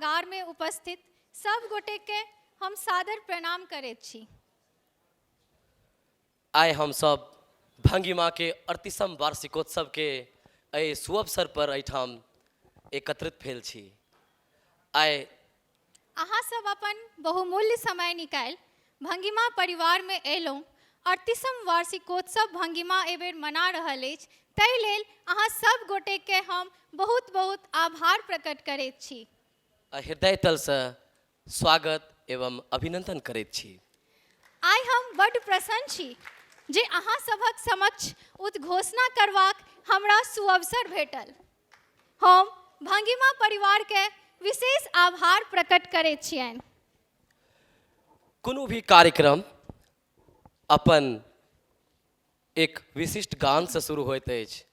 सभागार में उपस्थित सब गोटे के हम सादर प्रणाम करैत छी। आइ हम सब भंगिमा के 38वां वार्षिकोत्सव के एहि सुअवसर पर एहिठाम एकत्रित भेल छी। आइ अहाँ सब अपन बहुमूल्य समय निकाल भंगिमा परिवार में एलहुँ। 38वां वार्षिकोत्सव भंगिमा एबेर मना रहल अछि, ताहि लेल अहाँ सब गोटे के हम बहुत बहुत आभार प्रकट करैत छी। हृदय तल से स्वागत एवं अभिनंदन करैत छी। आइ हम बड़ प्रसन्न छी जे अहाँ सभक समक्ष उद्घोषणा करबाक हमरा सुअवसर भेटल। हम भंगिमा परिवार के विशेष आभार प्रकट करैत छियनि। कोनो भी कार्यक्रम अपन एक विशिष्ट गान से शुरू होइत अछि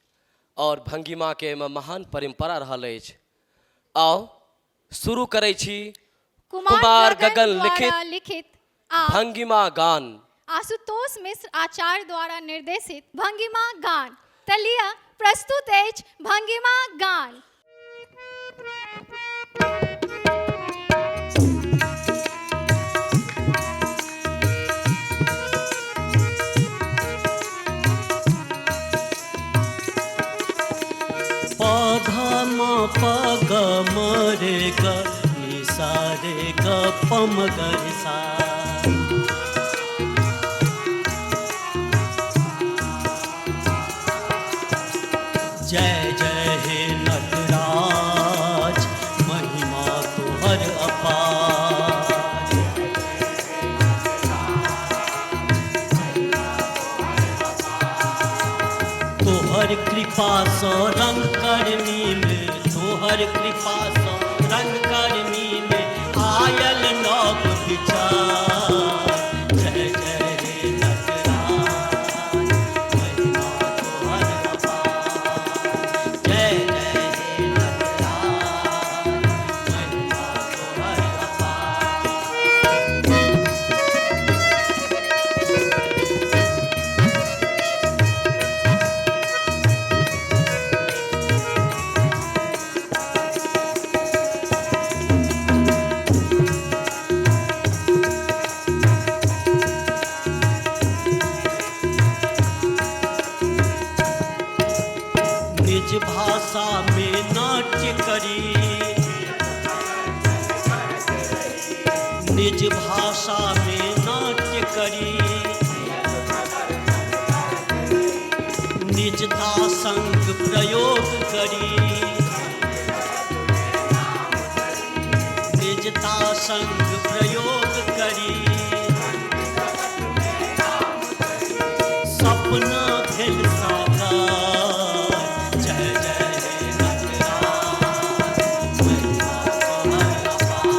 और भंगिमा के महान परंपरा रहल अछि। आओ शुरू करै छी कुमार गगन लिखित भंगिमा गान, आशुतोष मिश्र आचार्य द्वारा निर्देशित भंगिमा गान। तलिया प्रस्तुत अछि भंगिमा गान। पौधा मा पग मरे ग निसा रे ग पम ग सा। जय जय हे नटराज महिमा तुहर अपार। तोहर कृपा सँ रंग करनी में, तोहर कृपा सँ रंग करनी में आयल नव विचार। जय जय हे नटराज महिमा तोहर अपार। जय जय हे नटराज महिमा तोहर अपार। निज भाषा में नाट्य करी, निज भाषा में नाट्य करी, निजता संग प्रयोग करी, निजता संग प्रयोग करी। सपना भेल साकार। जय जय हे नटराज महिमा तोहर अपार।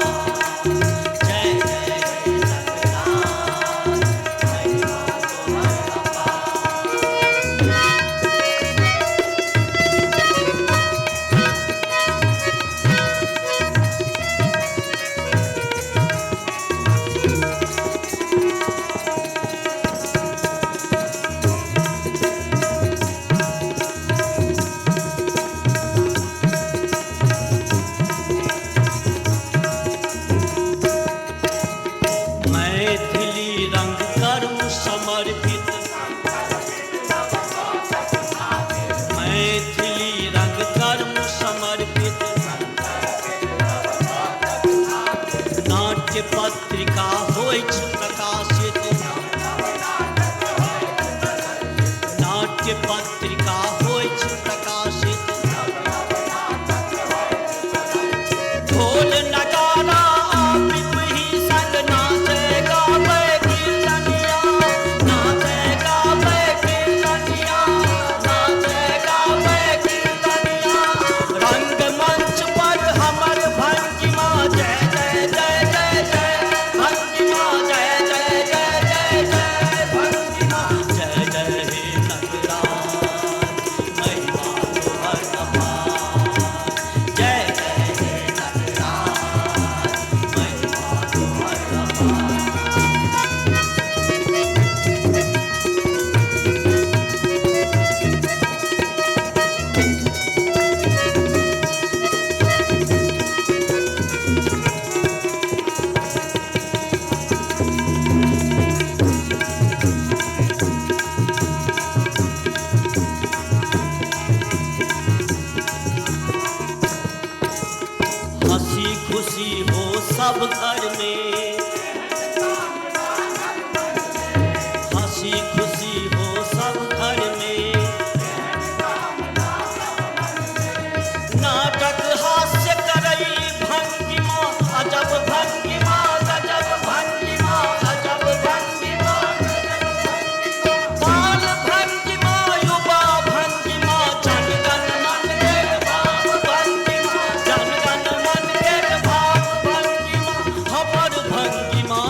जय जय हे नटराज महिमा तोहर अपार। मैथिली रंग कर्म समर्पित, मैथिली रंग कर्म समर्पित नाट्य पत्रिका होइछ प्रकाशित, नाट्य पत्रिका होइछ प्रकाशित। ढोल नगारा पिपही संग नाचे गावे कीर्तनिया, नाचे गावे कीर्तनिया, नाचे गावे कीर्तनिया। रंगमंच पर हमर भंगिमा जय जय जय जय जय भंगिमा जय सब घर में, हंसी खुशी हो सब घर में। नाटक हास्य करई भंगिमा, अजब भंगिमा गजब भंगिमा, अजब भंगिमा बाल भंगिमा युवा भंगिमा, जनगण मन के भाव भंगिमा, जनगण मन के भाव भंगिमा, हमर भंगिमा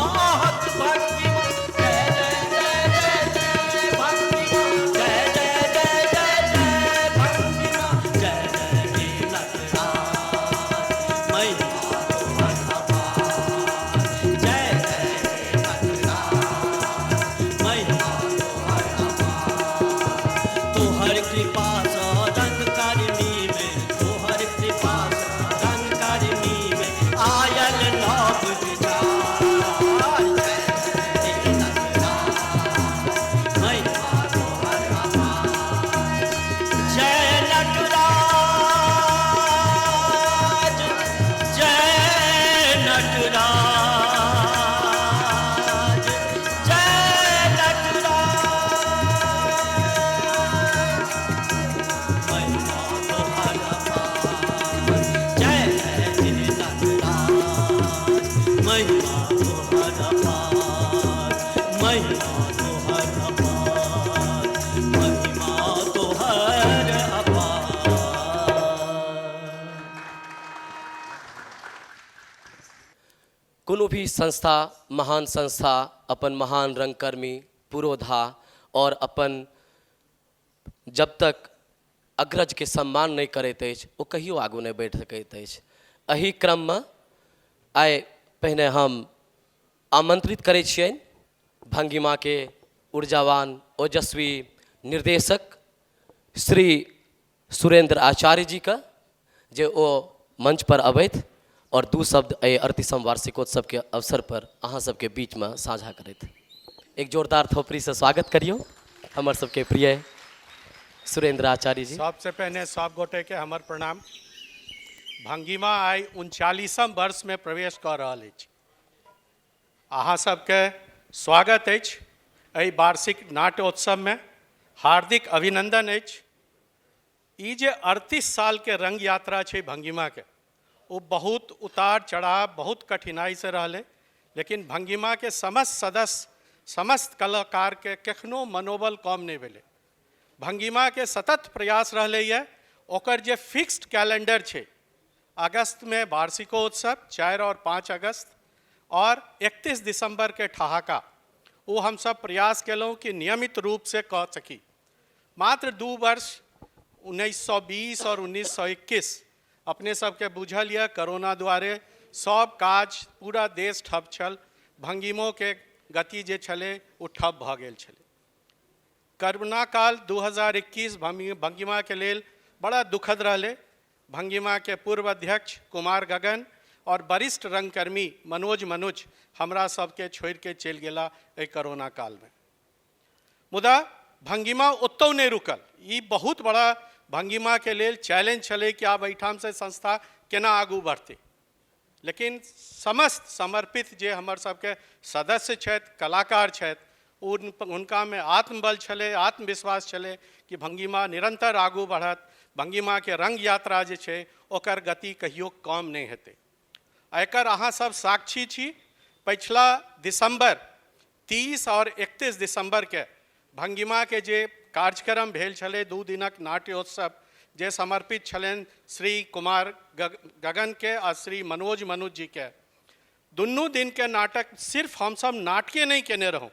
हत भंगिमा, जय जय जय जय जय भंगिमा, जय जय जय जय जय भंगिमा, जय जय हे नटराज महिमा तोहर अपार, जय जय हे नटराज महिमा तोहर अपार। तोहर कृपा सँ रंग करनी में, तोहर कृपा सँ रंग करनी में, आयल नव विचार, जय जय हे नटराज महिमा तोहर अपार। जय नटराज जय नटराज जय नटराज, महिमा तोहर अपार, जय जय हे नटराज महिमा तोहर अपार, महिमा तोहर अपार, महिमा तोहर अपार। कोनो भी संस्था, महान संस्था अपन महान रंगकर्मी, पुरोधा और अपन जब तक अग्रज के सम्मान नहीं करैत अछि ओ कहियो आगू नहीं बढ़ि सकैत अछि। एही क्रममे आइ पहिने हम आमंत्रित करै छियनि भंगिमा के ऊर्जावान ओजस्वी निर्देशक श्री सुरेंद्र आचार्य जी का, जे ओ मंच पर अबैत और दू शब्द एहि 38वां वार्षिकोत्सव के अवसर पर अहाँ सबके बीच में साझा करैत। एक जोरदार थोपड़ी से स्वागत करियो हमर सबके प्रिय सुरेंद्र आचार्य जी। सबसे पहले सब गोटे के हमर प्रणाम। भंगिमा आइ 39वां वर्ष में प्रवेश कर रहल अछि। अहाँ सबके स्वागत अछि एहि वार्षिक नाट्योत्सव में, हार्दिक अभिनंदन अछि। ई जे 38 साल के रंग यात्रा छै भंगिमा के, वो बहुत उतार चढ़ाव, बहुत कठिनाई से रहले, लेकिन भंगिमा के समस्त सदस्य, समस्त कलाकार के कखनो मनोबल कम नहीं भेले। भंगिमा के सतत प्रयास रहले ये, ओकर जे फिक्स्ड कैलेंडर छे, अगस्त में वार्षिकोत्सव 4 और 5 अगस्त और 31 दिसंबर के ठहाका, वो हम सब प्रयास केलहुँ कि नियमित रूप से कह सकी। मात्र 2 वर्ष 1920 और 1921 अपने सबके बुझल यऽ कोरोना द्वारे सब काज पूरा देश ठप छल, भंगिमो के गति जे छले वो ठप भऽ गेल छले। कोरोना काल 2021 भंगिमा के लेल बड़ा दुखद रहले। भंगिमा के पूर्व अध्यक्ष कुमार गगन और वरिष्ठ रंगकर्मी मनोज हमरा सबके छोड़ के चलि गेला एहि कोरोना काल में। मुदा भंगिमा ओतौ नहीं रुकल। ई बहुत बड़ा भंगिमा के लेल चैलेंज छले कि आब एहिठाम से संस्था केना आगू बढ़ते। लेकिन समस्त समर्पित जे हमर सबके सदस्य छथि, कलाकार छथि, उनका में आत्मबल छले, आत्मविश्वास छले कि भंगिमा निरंतर आगू बढ़त। भंगिमा के रंग यात्रा जे छै ओकर गति कहियो कम नहीं हेतै। एकर अहाँ सब साक्षी छी। पिछला दिसंबर 30 और 31 दिसंबर के भंगिमा के जे कार्यक्रम भेल छले, 2 दिनक नाट्योत्सव जे समर्पित छलनि श्री कुमार गगन के और श्री मनोज जी के, दुनू दिन के नाटक सिर्फ हम सब नाटके नहीं केने रहूँ,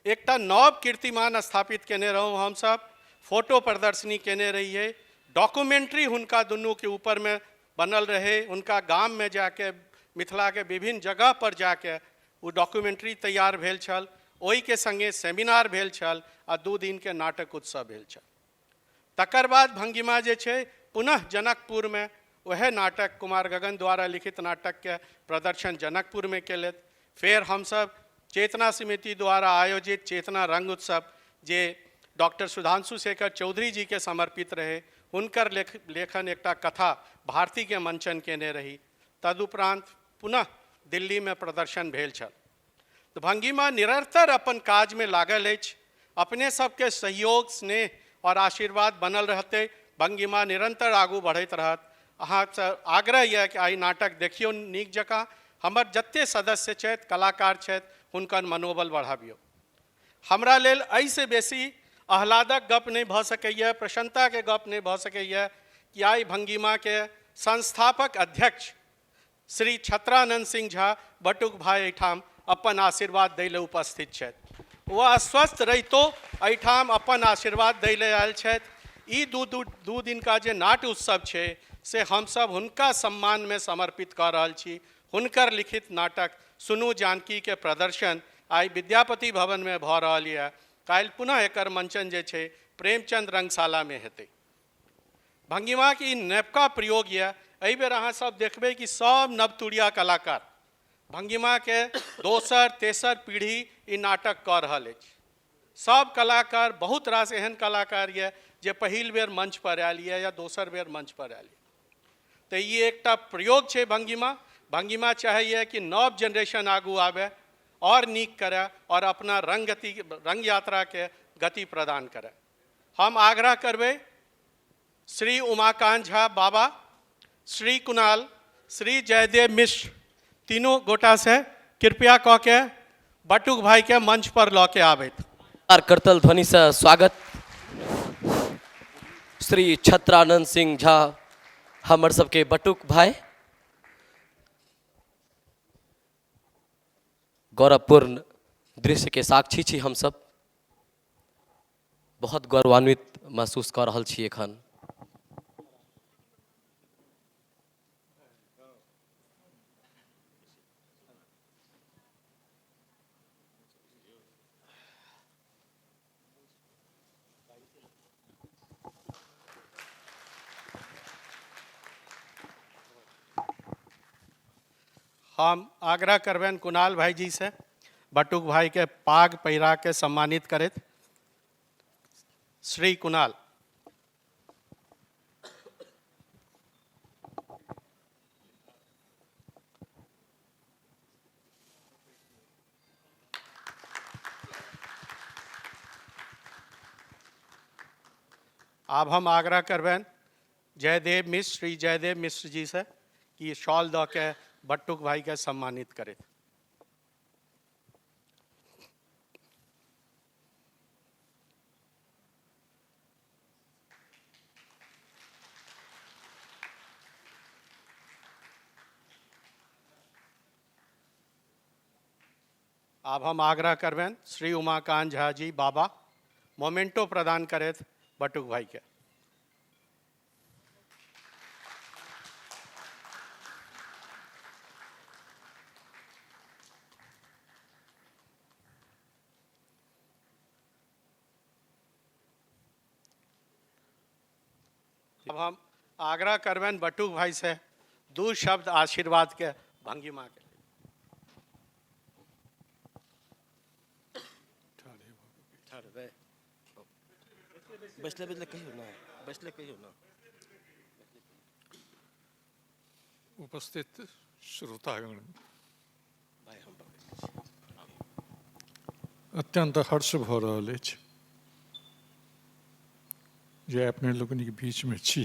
एकटा नव कीर्तिमान स्थापित केने रहूँ। हम सब फोटो प्रदर्शनी केने रहिए, डॉक्यूमेंट्री हुनका दुनू के ऊपर में बनल रहे। उनका गाम में जाके, मिथिला के विभिन्न जगह पर जाके वो डॉक्यूमेंट्री तैयार भेल छल। ओहि के संगे सेमिनार भेल छल आ 2 दिन के नाटक उत्सव भेल छल। तकर बाद भंगिमा जे छै पुनः जनकपुर में वह नाटक कुमार गगन द्वारा लिखित नाटक के प्रदर्शन जनकपुर में केलथि। फिर हम सब चेतना समिति द्वारा आयोजित चेतना रंग उत्सव जे डॉक्टर सुधांशु शेखर चौधरी जी के समर्पित रहे, हुनकर लेखन एकटा कथा भारती के मंचन केने रही। तदुपरांत पुनः दिल्ली में प्रदर्शन भेल छल। तो भंगिमा निरंतर अपन काज में लागल अछि। अपने सबके सहयोग, स्नेह और आशीर्वाद बनल रहते। भंगिमा निरंतर आगू बढ़ैत रहत। अहाँसँ आग्रह यऽ कि आइ नाटक देखियौ नीक जकाँ। हमर जते सदस्य छथि, कलाकार छथि, हुनकर मनोबल बढ़ाबियौ। हमरा लेल एहिसँ बेसी आह्लादक गप नहीं भऽ सकैए, प्रसन्नता के गप नहीं भऽ सकैए कि आइ भंगिमा के संस्थापक अध्यक्ष श्री छत्रानंद सिंह झा बटुक भाई एहिठाम अपन आशीर्वाद दै ले उपस्थित छथि। वो अस्वस्थ रहितो एहिठाम अपन आशीर्वाद दै ले आयल छथि। ई दू दिन का जे नाट्य उत्सव छै से हमसब हुनका सम्मान में समर्पित कऽ रहल छी। हुनकर लिखित नाटक सुनू जानकी के प्रदर्शन आइ विद्यापति भवन में भऽ रहल यऽ। काल्हि पुनः एकर मंचन जे छै प्रेमचंद रंगशाला में हेतै। भंगिमा के ई नवका प्रयोग यऽ। एहि बेर अहाँ सब देखबै कि सब नवतुरिया कलाकार भंगिमा के दोसर तेसर पीढ़ी ई नाटक कऽ रहल अछि। सब कलाकार, बहुत रास एहन कलाकार यऽ जे पहिल बेर मंच पर आयल यऽ या दोसर बेर मंच पर आयल यऽ। तो ये एकटा प्रयोग छै भंगिमा। भंगिमा चाहैए कि नव जनरेशन आगू आवे और नीक करे और अपना रंग यात्रा के गति प्रदान करे। हम आग्रह करबै श्री उमाकांत झा बाबा, श्री कुणाल, श्री जयदेव मिश्र तीनों गोटा से कृपया कऽ के बटुक भाई के मंच पर लऽ के आबैत। करतल ध्वनि से स्वागत। श्री छत्रानंद सिंह झा हमर सबके बटुक भाई। गौरवपूर्ण दृश्य के साक्षी छी हम सब। बहुत गौरवान्वित महसूस कर रहल छी एखन। हम आग्रह करबेन कुणाल भाई जी से बटुक भाई के पाग पहिरा के सम्मानित करैत। श्री कुणाल। अब हम आग्रह करबेन जयदेव मिश्र, श्री जयदेव मिश्र जी से कि शॉल दऽ के बटुक भाई के सम्मानित करे। अब हम आग्रह करबेन श्री उमाकांत झा जी बाबा मोमेंटो प्रदान करे बटुक भाई के। अब हम आग्रह करबेन बटुक भाई से दो शब्द आशीर्वाद के भंगिमा के। बैठले बैठले कहियो ना, बैठले कहियो ना। उपस्थित श्रोतागण, अत्यंत हर्ष भऽ रहल अछि जे अपने लोकनिक बीच में छी।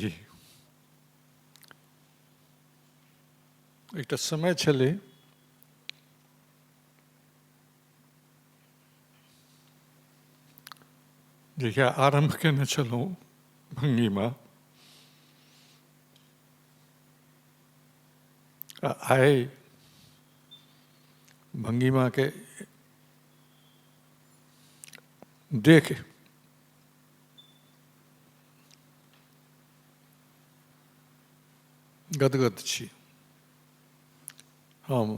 एकटा समय छलै जहिया आरंभ केने छलहुँ भंगिमा, आइ भंगिमा के देख गदगद छी। हम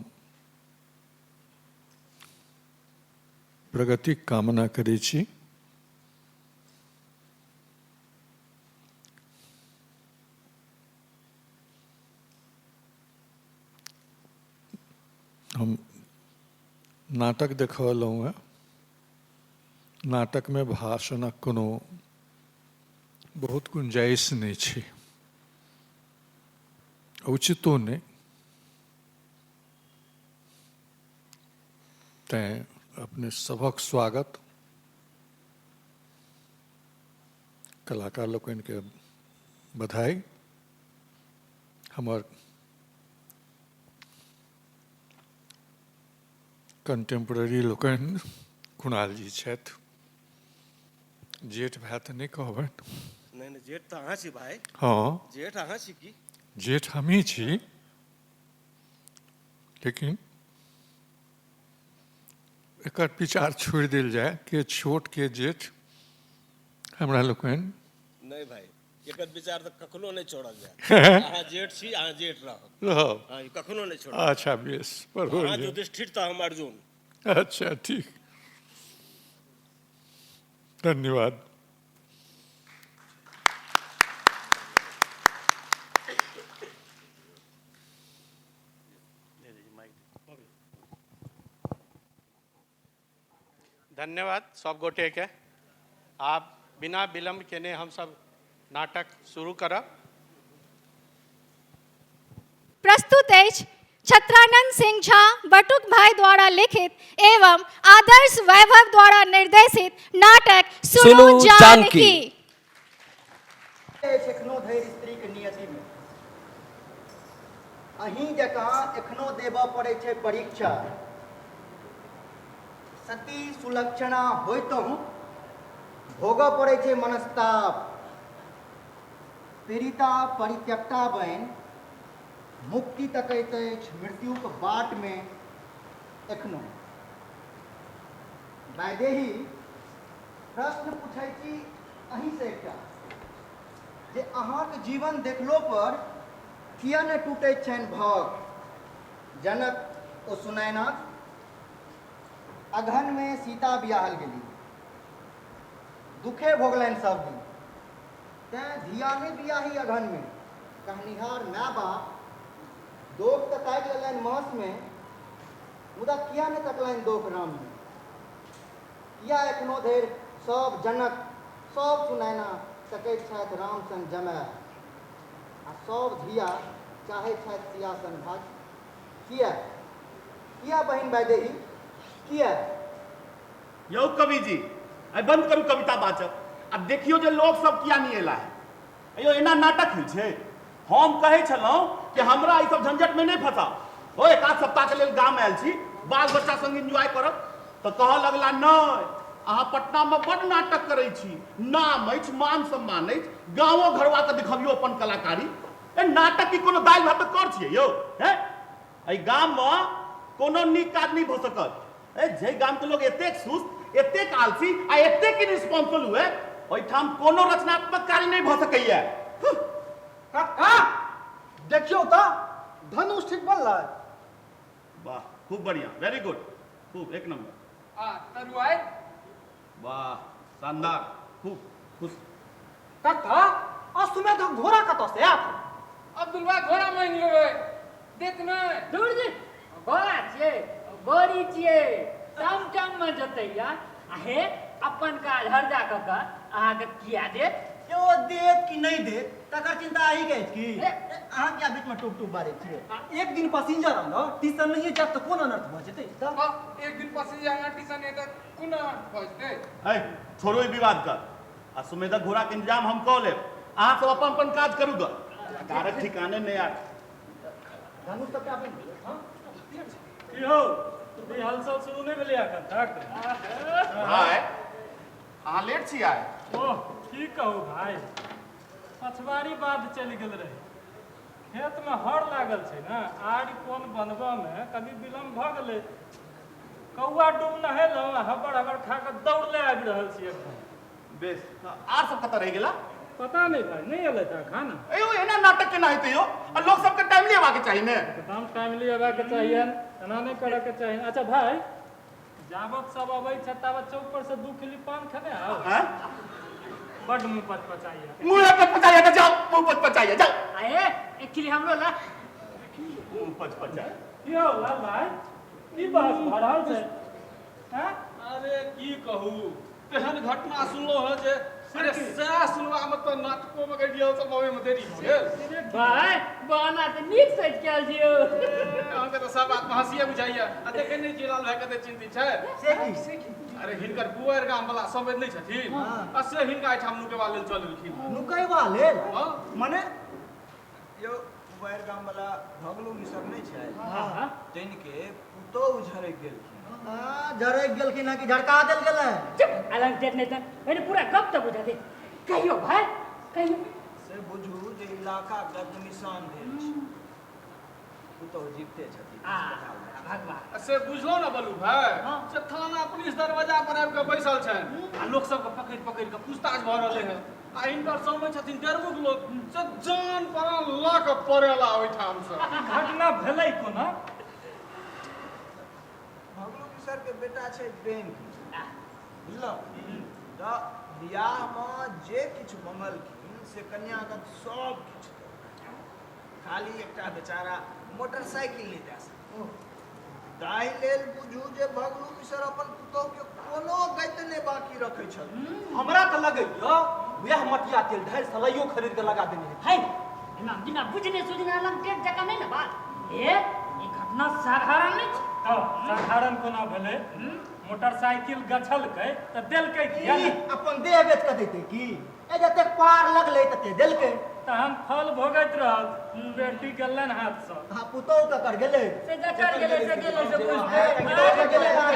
प्रगतिक कामना करै छी। हम नाटक देखलहुँ हैं। नाटक में भाषणक कोनो बहुत गुंजाइश नहीं छै, उचितो नहीं। तैं अपने सभक स्वागत कलाकार लोकन के बधाई हमर कंटेम्पररी लोकन कुणाल जी छथि जेठ भाई तऽ नहि कहबनि नहीं नहीं जेठ तो अहाँ छी भाई हाँ जेठ अहाँ छी की जेठ हमही छी लेकिन एकर विचार छोड़ि देल जाय के छोट के जेठ हमरा लोकनि नहीं भाई एकर विचार तो कखनो नहीं छोड़ल जाए अहाँ जेठ छी अहाँ जेठ रहब रहब हाँ, ई कखनो नहीं छोड़ब अच्छा बेस अहाँ बरोबर युधिष्ठिर तो हम अर्जुन अच्छा ठीक धन्यवाद धन्यवाद सब गोटे के आप बिना विलम्ब केने हम सब नाटक शुरू करब। प्रस्तुत अछि छत्रानंद सिंह झा बटुक भाई द्वारा लिखित एवं आदर्श वैभव द्वारा निर्देशित नाटक सुनु जानकी। एखनो धरि स्त्रीक नियति में अहीं जकाँ एखनो देबऽ पड़ै छै परीक्षा। सती सुलक्षणा होइतहुँ भोगऽ पड़ै छै मनस्ताप। पीड़िता परित्यक्ता बनि मुक्ति तकैत अछि मृत्युक बाट में एखनो। वैदेही प्रश्न पूछै छी अहीं से एकटा जे अहाँके जीवन देखलो पर किया न टूटैत छनि भाग। जनक ओ सुनैनाथ अगहन में सीता बियाहल गेली दुखे भोगलनि सब दिन तैं धिया में बियाही अगहन में कहनिहार माय बाप दोख तऽ ताकि लेलनि मास में मुदा किया न तकलनि दोख राम में। किया एखनो धरि सब जनक सब सुनैना सकैत छथि राम सन जमाय आ सब धिया चाहै छथि सियासन भाग। किया बहिन वैदेही किया। यौ कवि जी आई बंद करू कविता बाचब अब देखियो जे लोग सब किया नहीं एला है। यो एना नाटक होइ छै। हम कहै छलहुँ कि हमरा ई सब झंझट में नहीं फंसाओ हो एक आध सप्ताह के लेल गाम आयल छी बाल बच्चा संग एंजॉय करब तो कहऽ लगला नहीं अहाँ पटना में बड़ नाटक करै छी नाम अछि मान सम्मान अछि गाँवो घरवा के दिखबियो अपन कलाकारी ए नाटक की कोनो दालि भात कर छियै यौ हैं एहि गाम में कोनो नीक काज नहीं भऽ सकत। जे गाम के लोग एतेक सुस्त एतेक आलसी आ एतेक इरिस्पॉन्सिबल हुए ओहिठाम कोनो रचनात्मक कार्य नहीं भऽ सकैया। काका देखियो तो धनुष ठीक बनलै। वाह खूब बढ़िया वेरी गुड खूब एक नंबर तरुआई वाह शानदार खूब खुश। काका असुमे तो घोड़ा कतऽ से आत। अब्दुल भाई घोड़ा मांग लेबै देत नहीं दूर जी घोड़ा छियै गोरी छियै टाम में जोतैया हे अपन काज हरदा कऽ कऽ अहाँके किया देत यो देत कि नहीं देत तकर चिंता आही के अछि की। अहाँ क्या बीच में टूप टूप बारे छियै। एक दिन पैसेंजर आनो टीसन नहीं जात तऽ कोन अनर्थ भऽ जेतै। एक दिन पैसेंजर टीसन है तो कोना बजते ऐ छोड़ो ई विवाद कर आ सुमेधक घोड़ा के इंतजाम हम कऽ लेब अहाँ सब अपन अपन काज करू ग कारक ठिकाने नहीं आत। धनुष तक क्या बन हां की हो ई हलचल शुरू नहीं भेलै एखन तक। भाई अहाँ लेट छी आइ। ओह की कहू भाई पछवारी बाद चलि गेल रही खेत में हर लागल छै ना आड़ि कोन बनबऽ में कभी विलम्ब भऽ गेलै कौआ डूब नहेलहुँ हबड़ हबड़ खा कऽ दौड़ले आबि रहल छी एकदम। बेस आर सब कतऽ रहि गेला पता नहीं भाई नहीं एलै था खाना। अयो एना नाटक केना हेतै यो आ लोग सबके टाइमली हेबाक चाही ने। एकदम टाइमली हेबाक चाहिए एना नहीं करऽ के चाहिए। अच्छा भाई जाबत सब अबै छै ताबत चौक पर से 2 किलो पान खेने आओ। हैं बड मुंह पचपचाइए मुंह पे पचाइए तो जाओ मुंह पे पचाइए जाओ। आए एक किलो हमरो ला मुंह पे पचाइए की हो लाल भाई की बात भऽ रहल छै हैं। अरे की कहू तेहन घटना सुनलो है जे अरे सएह सुनबामे तऽ नाटकोमे कहि दियौ तऽ मवेमे देरी भऽ गेल। भाई बहाना तऽ नीक सोचि के आयल छियौ। अहाँके तऽ सब बात हँसिए बुझाइए। आ देखे नहि छियै लाल भाई कते चिंतित छै। से की अरे हिनकर बुआर गाम वाला समझ नहीं छथिन आ से हिनका एहिठाम नुकेबा लेल चल एलखिन। नुकैबा लेल हाँ मने यो बुआर गाम वाला भगलू मिसर नहीं छै हाँ तनिके पुतौह झरक गेलखिन। झरक गेलखिन कि झड़का देल गेलै? चुप अलग देख नहीं था मैंने पूरा गप तो बुझा दे। कहियो भाई कहियो से बुझू जे इलाका गद निशान भेल छै। पुतौह जीवते छथिन भगवान से बुझलो ना बलू भाई से थाना पुलिस दरवाजा पर आबि के बैसल छनि आ लोक सब के पकड़ि पकड़ि के पूछताछ भऽ रहलै है। आ हिनकर समय छथिन डेढ़मुख लोक से जान प्राण लऽ के पड़ेला ओहिठाम से। घटना भेलै कोना? भगलू मिसर के बेटा छै बैंक बुझलौ तऽ बियाहमे जे किछु मंगलखिन से कन्यागत सब किछु खाली एकटा बेचारा मोटरसाइकिल नहीं दे सकल। ताहि लेल बुझू जे भगलू मिसर अपन पुतौह के कोनो गति नहीं बाकी रखै छल। हमरा तऽ लगैया वएह मटिया तेल ढारि सलाइयो खरीद के लगा देने है ना बिना बुझने सुझने अलग टेक जका नहीं ना बात। ये घटना साधारण नहीं छै। साधारण कोना भेलै? मोटरसाइकिल गछलकै तऽ देलकै किया ई अपन देह बेच के देतै की? ए जते पार लगलै तते देलकै। तहन फल भोगैत रहल बेटी गेलन हाथ से। हाँ पुतौह तऽ कर गेलै से जकर गेलै से बुझते।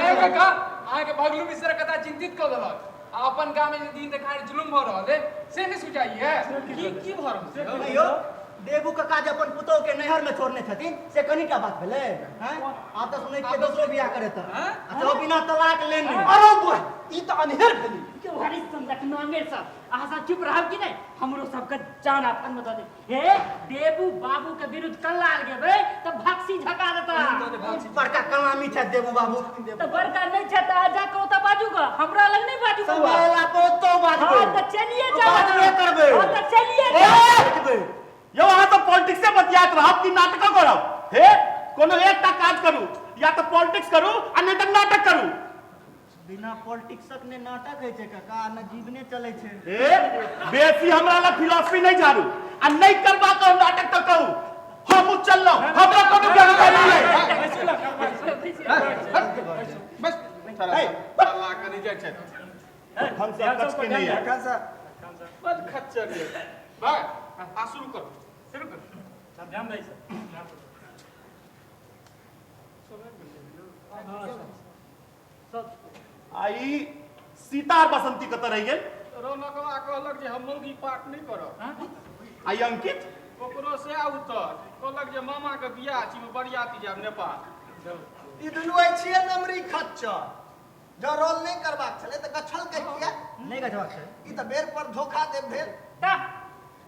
ए काका अहाँके भगलू मिश्र कथा चिंतित कऽ देलक। आ अपन गाम में दिन देखाड़ जुलुम भऽ रहल है से नहीं सुझाइए की भऽ रहल है? यो देबू कका जे अपन पुतौह के नहर में छोड़ने छथिन से कनिटा बात भेलै हैं? आब तऽ सुनै छियै दोसरो बियाह करे तऽ अच्छा बिना तलाक लेने। अरे बुआ ई तऽ अनहेर भेलै। क्यों हरी समझक नांगे सब अहाँ सब चुप रहब कि नहीं? हमरो सबके जान आपन में दे हे देबू बाबू के विरुद्ध कल्लाल गेबै त भक्सी झका देता। बड़का कलामी छै देबू बाबू। त बड़का नहीं छै त आजा को त बाजू का हमरा लग नहीं बाजू का। सवाल आपो तो बाजू। हां त चलिए जाओ बाजबे करबै। हां त चलिए जाओ। यो अहाँ तो पॉलिटिक्स से बतियात रहब कि नाटक करब? हे कोनो एकटा काज करू या तो पॉलिटिक्स करू आ नहीं तो नाटक करू। बिना पॉलिटिक्सक ने नाटक है छै काका न जीवने चलै छै। ए बेसी हमरा ला फिलॉसफी नहीं झाड़ू आ नहीं करबा तो नाटक तो कहू हम चललो हमरा कोनो जानकारी नहीं। बस अल्लाह के नहीं जाय छै हम सब कच के नहीं है। बस खच्चर है भाई आ शुरू करो शुरू करो। सब ध्यान दै छै। आई सीता और बसंती कत रह गेल? रौनकवा कहलक जे हम मौगी पाठ नहीं करब। आई अंकित ओकरो से उतर कहलक जे मामा के बियाह छी में बरियाती जाब नेपाल। ई दुनू आई छियै नमरी खच्चर। जो रोल नहीं करबाक छले त गछल के किया नहीं गछबाक छै? ई त बेर पर धोखा दे भेल। ता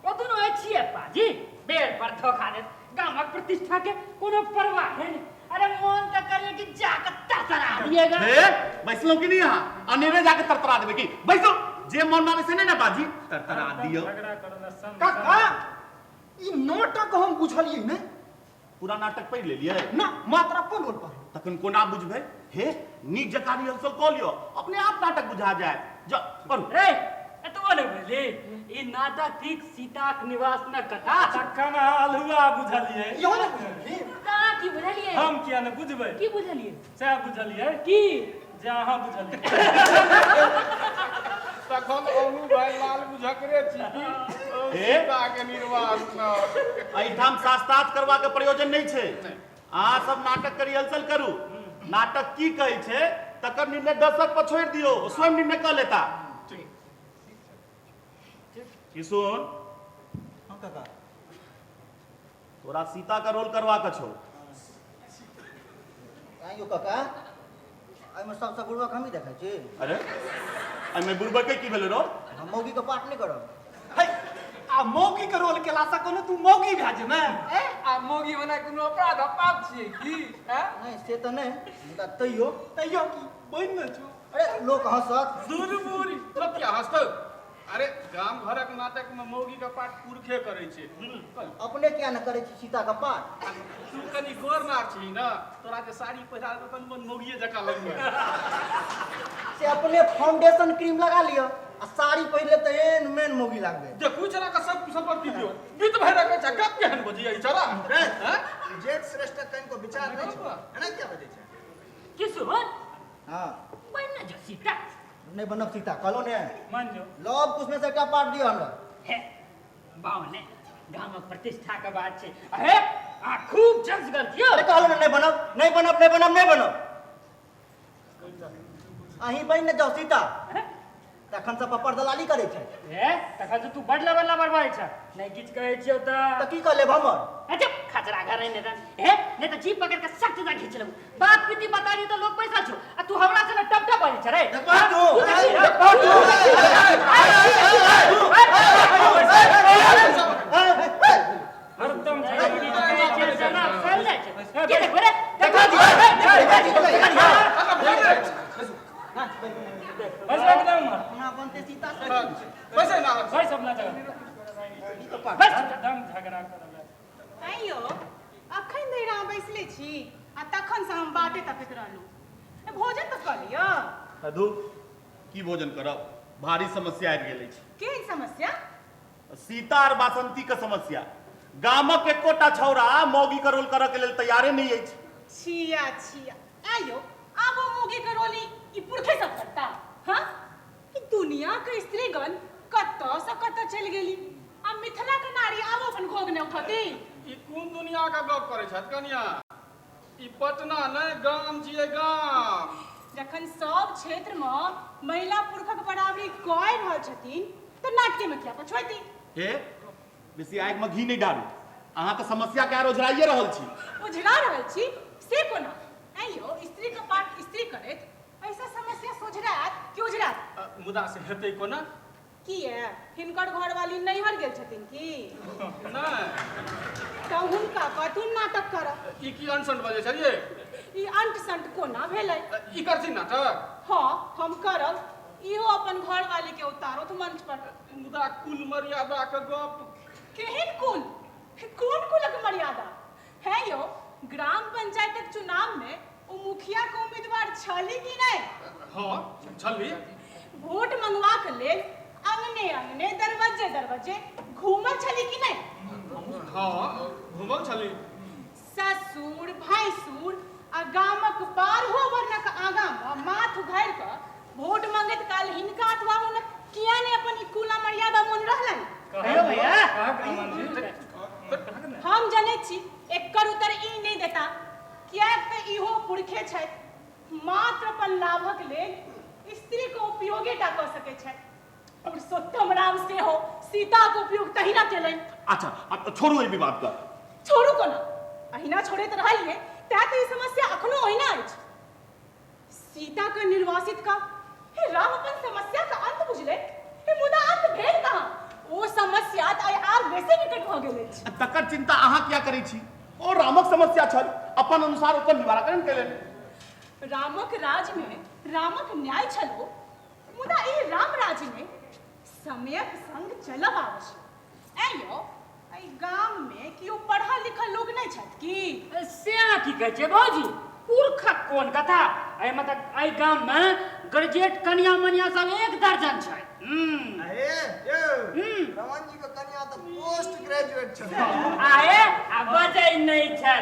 ओ दुनो छिए पाजी बेर पर धोखा दे गामक प्रतिष्ठा के कोनो परवाह है नहीं। अरे मन त करे कि जाके तरतरा दिएगा। हे बैसलो कि नहीं यहां अनेरे जाके तरतरा देबे की? बैसो जे मन में से नहीं ना बाजी तरतरा दियो। झगड़ा करला सन काका ई नाटक हम बुझलियै ने। पूरा नाटक पढ़ लेलिए ना मात्रा पढ़ल पर तखन कोना बुझबे? हे नीक जकां रिहर्सल क लियो अपने आप नाटक बुझा जाए। जा करू रे एतबो नहीं बुझली ई नाटक ठीक सीताक निवास में कथा तखन हलुआ बुझलियै। यो ने बुझलियै। कहाँ की बुझलिए? हम किया ने बुझबै? की बुझलिए? सएह बुझलियै की जे अहाँ बुझलियै। तखन ओनू भाई लाल बुझकरे छी की सीता के निर्वास में एहिठाम शास्त्रार्थ करवा के प्रयोजन नहीं छे। अहाँ सब नाटक के रिहर्सल करू। नाटक की कहै छै तकर निर्णय दर्शक पर छोड़ दियो स्वयं निर्णय कर लेता। किशोर हां काका तोरा सीता का रोल करवा के छौ। आइयो काका आई में सबसे बुढ़वा हम ही देखै छी। अरे एमे बुढ़बा के की भेले रो? हम मौगी के पाठ नहीं करब। है आ मौगी के रोल केला सा कोनो तू मौगी भए जेमे। आ मौगी बना कोनो अपराध पाप छियै की? नहीं से तो नहीं मुदा तैयो की बइन न छौ। अरे लोक हंसत। दूर बूरी सत्या हस्त अरे गाम घरक नाटक में मौगी का पाठ पुरखे करे छे। अपने क्या न करे छी सीता का पाठ? तू कनी गोर नार छी ना, तोरा के साड़ी पहिरा के तन मन मौगिए जका लगबे। से अपने फाउंडेशन क्रीम लगा लियो आ साड़ी पहले तो एन मेन मोगी लागबे। देखू चला का सब संपत्ति दियो बीत भैरा के जगह केहन बजिया ई चला हैं जेठ श्रेष्ठ कन को विचार नहीं है ना क्या बजे छे? किसु हां बन न जो सीता नहीं बनब सीता कहलो ने मान जो लव कुछ में से एकटा पाठ दियो हमरा। हे बावने गामक प्रतिष्ठा के बात छे। अहे आ खूब जज कर दियो। अरे कहलो नहीं बनब नहीं बनब नहीं बनब नहीं बनब। अहीं बन न जाओ सीता तखन से पपर दलाली करे छे। ए तखन से तू बड़ लेवल बरबाई छ नहीं किछ कहे छियो त की कर लेब हमर? अच्छा खचरा घर नहीं रहन ए नहीं तो जीप पकड़ के सख्त जा खींच लेबू। बात पीती बता दी तो लोग पैसा छो आ तू हमरा से टप टप बनी छ रे। हरदम जना फैल जाय छ के देख रे देखा दी बस एकदम अपना बनते सीता से पैसे ना भाई सब ना जगह बस एकदम झगड़ा करले। आइयो अखन देर अहाँ बैसले छी आ तखन से हम बाते तकैत रहलहुँ। भोजन तऽ कऽ लिअ। अधू की भोजन करब? भारी समस्या आबि गेल अछि। केहन समस्या? सीता और बासंती के समस्या। गामक एकोटा छौरा मौगी करोल करऽ के लेल तैयारे नहीं अछि। छिया छिया आइयो आब मोगी करोली ई पुरखे सब करता। हाँ ई दुनिया के स्त्रीगण कतऽ से कतऽ चलि गेली आ मिथिला के नारी आब अपन घोग ने उठती। ई कोन दुनिया का गप करे छत कनिया? ई पटना नहीं गाम छिए गाम। जखन सब क्षेत्र में महिला पुरुषक बराबरी कऽ रहल छथिन तऽ नाट्य में क्या पछुएती? हे बेसी आगि में घी नहीं डालू। अहाँ तऽ समस्या के रोजराइए रहल छी। उझरा रहल छी से कोना? आइयो स्त्री के पाठ स्त्री करैत ऐसा समस्या सोझरात कि उझरात? मुदा से हेतै कोना? की है हिनकर घरवाली नैहर गेल छथिन की? नहीं तऽ हुनका कथुन नाटक करब। ई की अनसन बजे छलिए? ई अंट संट कोना भेलै? ई करथिन नाटक? हाँ हम करब। इहो अपन घरवाली के उतारत मंच पर। मुदा कुल मर्यादा के गप केहन कुल? कोन कुलक मर्यादा है यो? ग्राम पंचायतक चुनाव में ओ मुखिया के उम्मीदवार छली कि नहीं? हाँ छली। वोट मंगवा के लेल अंगने अंगने दरवाजे दरवाजे घूमल छली कि नहीं? हाँ घूमल छली। ससुर भैंसुर आ गामक 12 वर्णक आगा में माथ उघारि के वोट मंगैत काल हिनका अथवा उन किया ने अपन ई कुला मर्यादा मोन रहलन? कहियो भैया हम जाने छी एकर उत्तर ई नहीं देता कियाक त इहो पुरखे छै मात्र अपन लाभक लेल स्त्री को उपयोगेटा कऽ सकै छै। पुरुषोत्तम राम से हो सीता के उपयोग तहिना केलनि। अच्छा अब छोड़ू ई विवाद का। छोड़ू कोना? अहिना छोड़ैत रहलिए तै तऽ ई समस्या अखनो ओहिना अछि। सीता के निर्वासित का हे राम अपन समस्या का अंत बुझले हे मुदा अंत भेल कहाँ? ओ समस्या तऽ आर बेसी विकट भऽ गेल अछि। तकर चिंता अहाँ किया करै छी? ओ रामक समस्या छल अपन अनुसार ओकर निवारण केलनि। रामक राज में रामक न्याय छलो मुदा ई राम राज में समयक संग चलब आवश्यक। आइयो एहि गाम में कियो पढ़ल लिखल लोग नहीं छथि की? से की कहै छै भौजी? पुरखक कोन कथा? एहि मतलब एहि गाम में ग्रेजुएट कन्या मनिया सब 1 दर्जन छै। अरे रमन जी के कन्या तो पोस्ट ग्रेजुएट छै। आए आ बजै नहीं छै।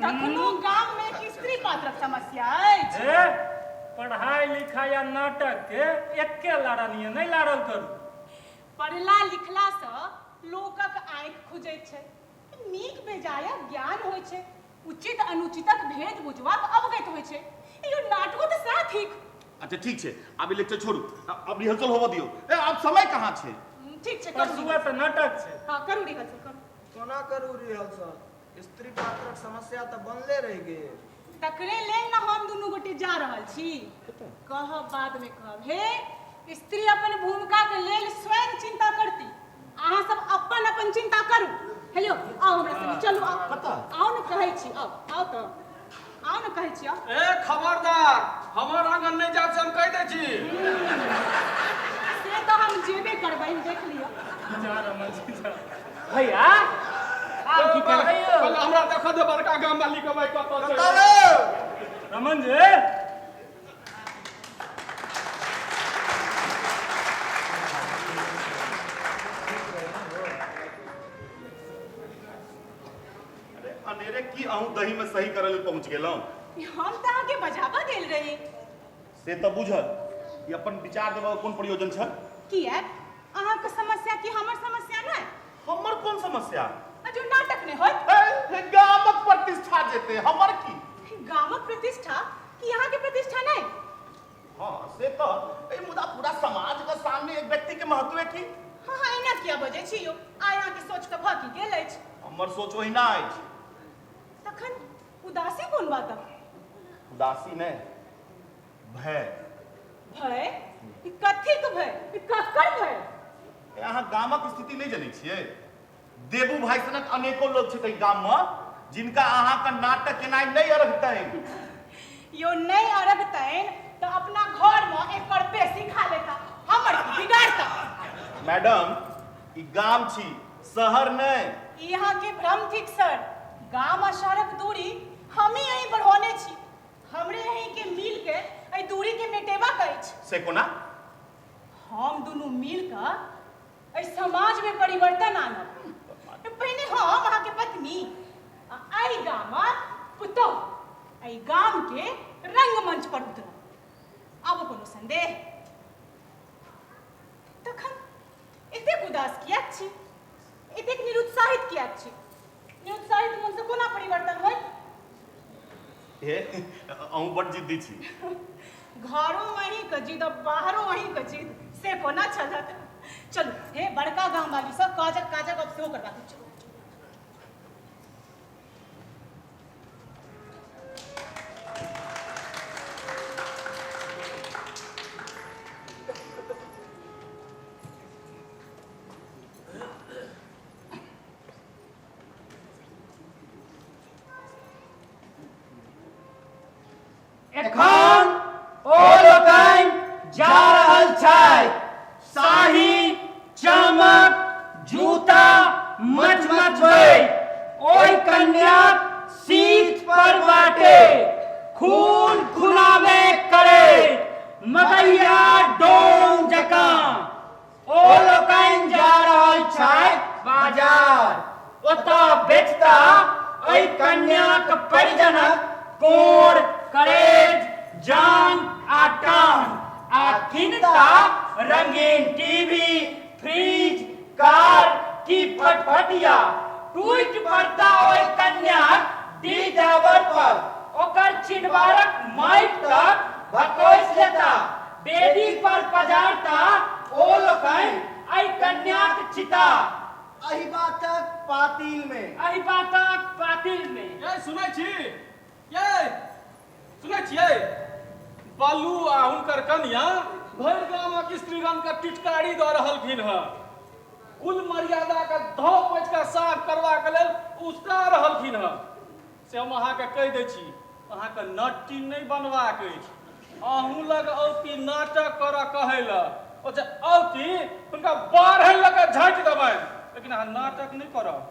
तखनो गाम में एक स्त्री पात्रक समस्या अछि। ए पढ़ाई लिखाई या नाटक के एके लड़निए नहीं लड़ल करू। पढ़ला लिखला से लोकक आँखि खुजै छै, नीक बेजायक ज्ञान होइ छै, उचित अनुचितक भेद बुझबाक अवगत होइ छै। यो नाटको तऽ सएह थिक। अच्छा ठीक छै अब ई लेक्चर छोड़ू अब रिहर्सल होबो दियौ। ए अब समय कहाँ छै? ठीक छै परसुआ तऽ नाटक छै। हाँ करू रिहर्सल करू। कोना करू रिहर्सल? स्त्री पात्रक समस्या तऽ बनले रहि गेल। तकरे लेल न हम दुनू गोटे जा रहल छी। कहब बाद में कहब। हे स्त्री अपन भूमिका के लेल स्वयं चिंता करती, अहाँ सब अपन अपन चिंता करू। हेलो आओ हमरा संग चलू। आओ न कहै छी। आओ तऽ आओ न कहै छी। ए खबरदार हमर आंगन नहीं जाब से हम कह दै छी। से तो हम हम जेबे करबै देख लियो। जा रमन जी जा। भैया आप की करबै यो? पहले हमरा देखा दे बड़का गाम वाली के भाई कत छै। रमन जी अनेरे की अहूँ दही में सही करे ले पहुंच गेलौं। हम त आके बजाबा गेल रही। से तो बुझल ये अपन विचार देबा कोन प्रयोजन छ? किया अहाँ के समस्या की हमर समस्या नहीं? हमर कोन समस्या? जो नाटक ने होय गामक प्रतिष्ठा जेते हमर की? गामक प्रतिष्ठा कि यहाँ के प्रतिष्ठा नहीं? हाँ से तो ए मुदा पूरा समाज के सामने एक व्यक्ति के महत्व है की? हाँ हाँ एना किया बजे छी यो आ यहाँ के सोच के भागी गेल अछि। हमर सोच वही ना अछि। तखन उदासी कोन बात? उदासी ने भय। भय कथी के भय? ककर भय? यहाँ गामक स्थिति नहीं जनै छियै? देबू भाई सनक अनेको लोग छै गाम में जिनका अहाँ का नाटक केनाइ नहीं अरगतैन। यो नहीं अरगतैन तो अपना घर में एक पर बेसी खा लेता हमर बिगाड़ता। मैडम ई गाम छी शहर नहीं। यहाँ के भ्रम ठीक सर। गाम आ शहरक दूरी हम ही यहीं बढ़ौने छी। हमरे यहीं के मिल के ए दूरी के मेटेबा करै छी। से कोना? हम दोनों मिल के ए समाज में परिवर्तन आनब। पहले हम अहाँ के पत्नी आई गाम पुतोह आई गाम के रंगमंच पर उतरब। आब कोनो संदेह? तखन एतेक उदास किया छी? एतेक निरुत्साहित किया छी? निरुत्साहित मन से कोना परिवर्तन होय? हे अहूँ बड़ जिद्दी छी। घरों वहीं के जिद बाहरों वहीं के जिद से कोना चलत? चलो हे बड़का गाम वाली सब काजक काजक अब सेहो करवा दे। चलो एखन ओ लोकनि जा रहल छथि शाही चमक जूता मचमचबै ओहि कन्याक सीट पर बाटे खून खुनावे करे मगैया डोम जकाँ ओ लोकनि जा रहल छथि बाजार ओतऽ बेचता ओहि कन्याक परिजनक कोढ़ करेज जान आ टांग आ किनता रंगीन टीवी फ्रिज कार की फटफटिया टूट पड़ता ओहि कन्याक दीदावर पर ओकर चिनवारक माइट तक भकोस लेता बेदी पर पजारता ओ लोकनि आई कन्याक चिता अही बातक पातिल में ये सुनै छी? ये सुनै छियै? बालू आ हुनकर कन्या भरि गामक स्त्रीगण के टिटकारी दऽ रहलखिन हँ। कुल मर्यादा के धो पोछि के साफ करबा के लेल उसका रहलखिन हँ। से हम अहाँके कहि दै छी अहाँके नट्टी नहीं बनबाक अछि। अहूँ लग औती नाटक करऽ कहै लए ओ जे औती हुनका बाढ़ि लऽ के झाँटि देबनि लेकिन अहाँ नाटक नहीं करब।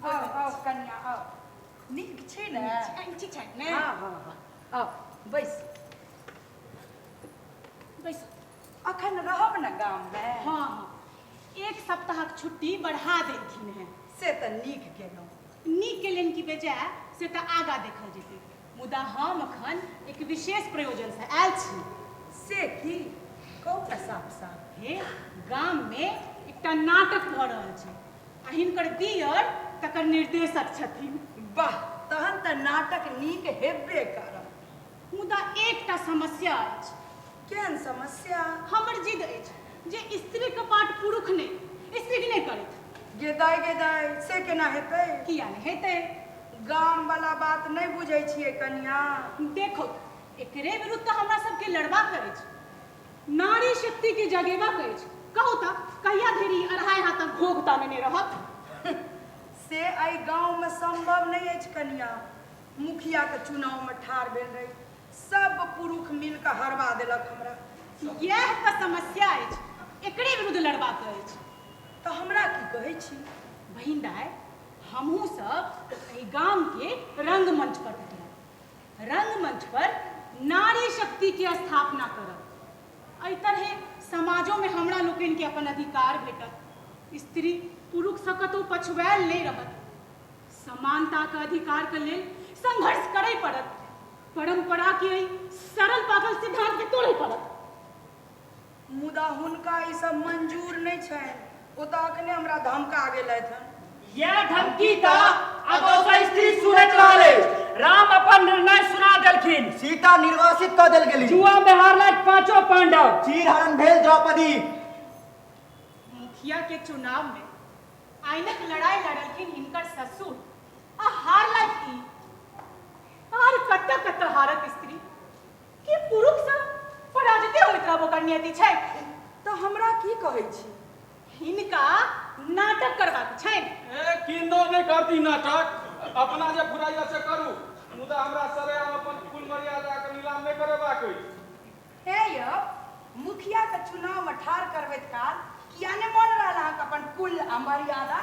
आओ कन्या आओ नीक छै ने? ठीक छै ने? हाँ हाँ हाँ आओ बैस बैस। अखन रहब न गाम में? हाँ हाँ एक सप्ताहक छुट्टी बढ़ा देलखिन हैं। से तऽ नीक केलहुँ। नीक केलनि की बजाय से तऽ आगा देखल जेतै। मुदा हम अखन एक विशेष प्रयोजन से आयल छी। से की? कहू न साफ साफ। हे गाम में एकटा नाटक भऽ रहल छै आ हिनकर दियर तकर निर्देशक छथिन। वाह तहन तऽ नाटक नीक हेबे करत। मुदा एकटा समस्या अछि। केहन समस्या? हमर जिद अछि जे स्त्री के पाठ पुरुष नहि स्त्री नहि करैत। गेदाय से केना हेतै? किया नहि हेतै? गाम वाला बात नहीं बुझै छियै कन्या। देखो एकरे विरुद्ध तऽ हमरा सबके लड़बाक अछि। नारी शक्ति के जगेबाक अछि। कहू तऽ कहिया धरि अढ़ाई हाथक घोघ तानेने रहत? से आई गांव में संभव नहीं है कन्या। मुखिया के चुनाव में ठार भेल रही, सब पुरुष मिल के हरवा देलक हमरा। यह तो समस्या है, एकरे विरुद्ध लड़बाक अछि। तो हमरा की कहै छी? बहिन दाय, हमहू सब एहि गाम के रंगमंच पर उतरब, रंगमंच पर नारी शक्ति के स्थापना करब। एहि तरहे समाजों में हमरा लोकनि के अपन अधिकार भेटत। स्त्री पुरुष से कतौ पछुआएल नहीं रहत। समानता के अधिकार के लेल संघर्ष करय पड़त। परंपरा के सरल पागल सिद्धांत के तोड़े पड़त। मुदा हुनका ई सब मंजूर नहीं छै। ओ तो अखने हमरा धमका गेलथि हन। यह धमकी तो अगौसा स्त्री सुनैत रहले। राम अपन निर्णय सुना देलखिन। सीता निर्वासित क देल गेली। जुआ में हारलथि 5 पांडव। चीरहरण भेल द्रौपदी। मुखिया के चुनाव में आइनक लड़ाई लड़लखिन हिनकर ससुर आ हारलथि ई। आर कत्ता कत्ता हारत स्त्री कि पुरुष से पराजित होइत रहबो कर नियति छै। तो हमरा की कहै छी? हिनका नाटक करबाक छै। ए किंदो ने करती नाटक, अपना जे फुराइया से करू, मुदा हमरा सरेआम अपन कुल मर्यादा के नीलाम नहीं करेबाक अछि। हे यौ, मुखिया के चुनाव में ठार करबैत काल किया ने मन रहल अहाँके अपन कुल आ मर्यादा?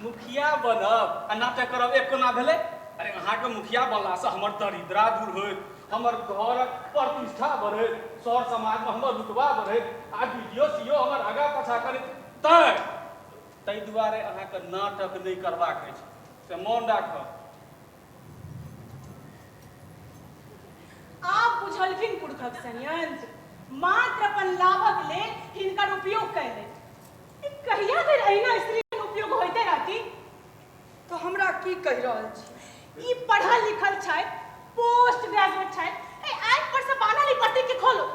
मुखिया बनब आ नाटक करब एक कोना भेलै? अरे अहाँ के मुखिया बनला से हमर दरिद्रा दूर होइत, हमर घरक प्रतिष्ठा बढ़त, सर समाज में हमर रुतबा बढ़त, आ वीडियो सीओ हमर आगा पाछा करैत। ताहि दुआरे अहाँ के नाटक नहीं करबाक अछि, से मोन राखब। आप बुझलखिन पुरखक संयंत्र, मात्र अपन लाभक लेल हिनकर उपयोग कैले। कहिया धरि अहिना स्त्री के उपयोग होइते रहती? तो हमरा की कहि रहल छी? ई पढ़ल लिखल छै, पोस्ट ग्रेजुएट छै। ए आंख पर से बाना लिपट्टी के खोलो।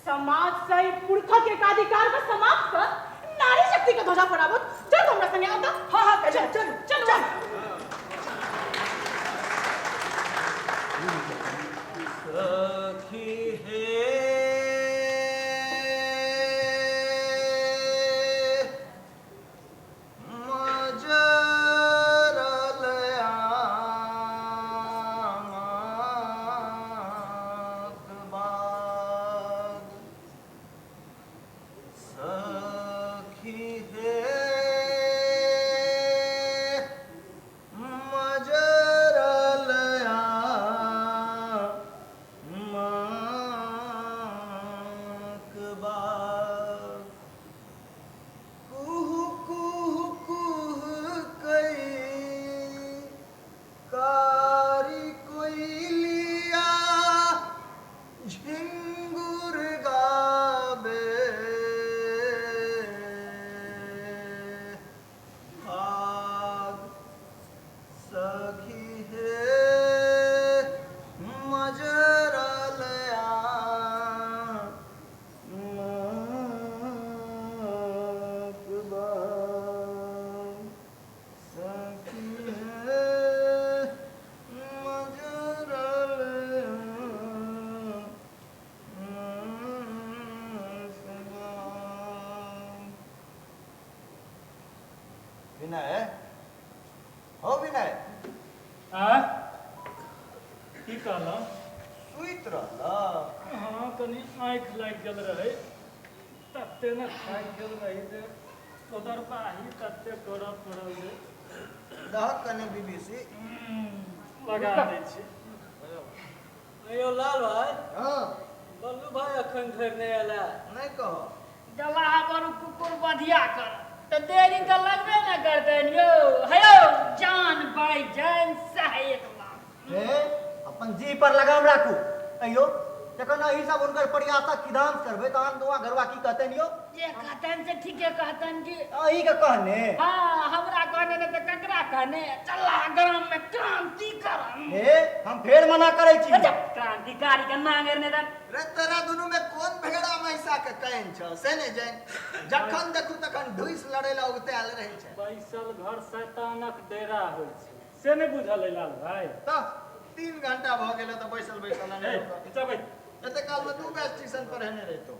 समाज से पुरखक के अधिकार को समाप्त कर नारी शक्ति के ध्वजा फहराबो। चल हमरा संगे आ तो। हां चल चल चल चल। सखी हे विनय हो विनय की कहला? सुइत रहला? हाँ कनी आँख लाग गेल रहे, तते न थाकि गेल रही जे उधर बाही तते करऽ पड़ल जे दह कने बीबीसी लगा दै छी। अयो लाल भाई, हां बल्लू भाई अखन घर नहीं आला। नहीं कहो गला पर कुकुर बधिया कर तो देरी तो लगबे न करतन यो। हेयो जान बाई जान सहायक लाभ। हे अपन जी पर लगाम राखू। अयो जखन अही सब उनकर प्रयासक किदान करबे तहन दुआ घरवा की कहतन यो? जे कहतन से ठीके कहतन की अही के कहने। हां हमरा कहने न त ककरा कहने? चला ग्राम में क्रांति करम। हे हम फेर मना करे छी। क्रांतिकारी के नांगर ने रे तोरा दुनु में कोन भेड़ा महिषा के कहन छ से ने जान? जखन देखू तखन ढुइस लड़े ला उगते आल रहे छ। बैसल घर शैतानक डेरा होय छै, से ने बुझल है लाल भाई? त 3 घंटा भ गेल त बैसल नहीं चबै एते काल में तू बस स्टेशन पर रहने रहतो।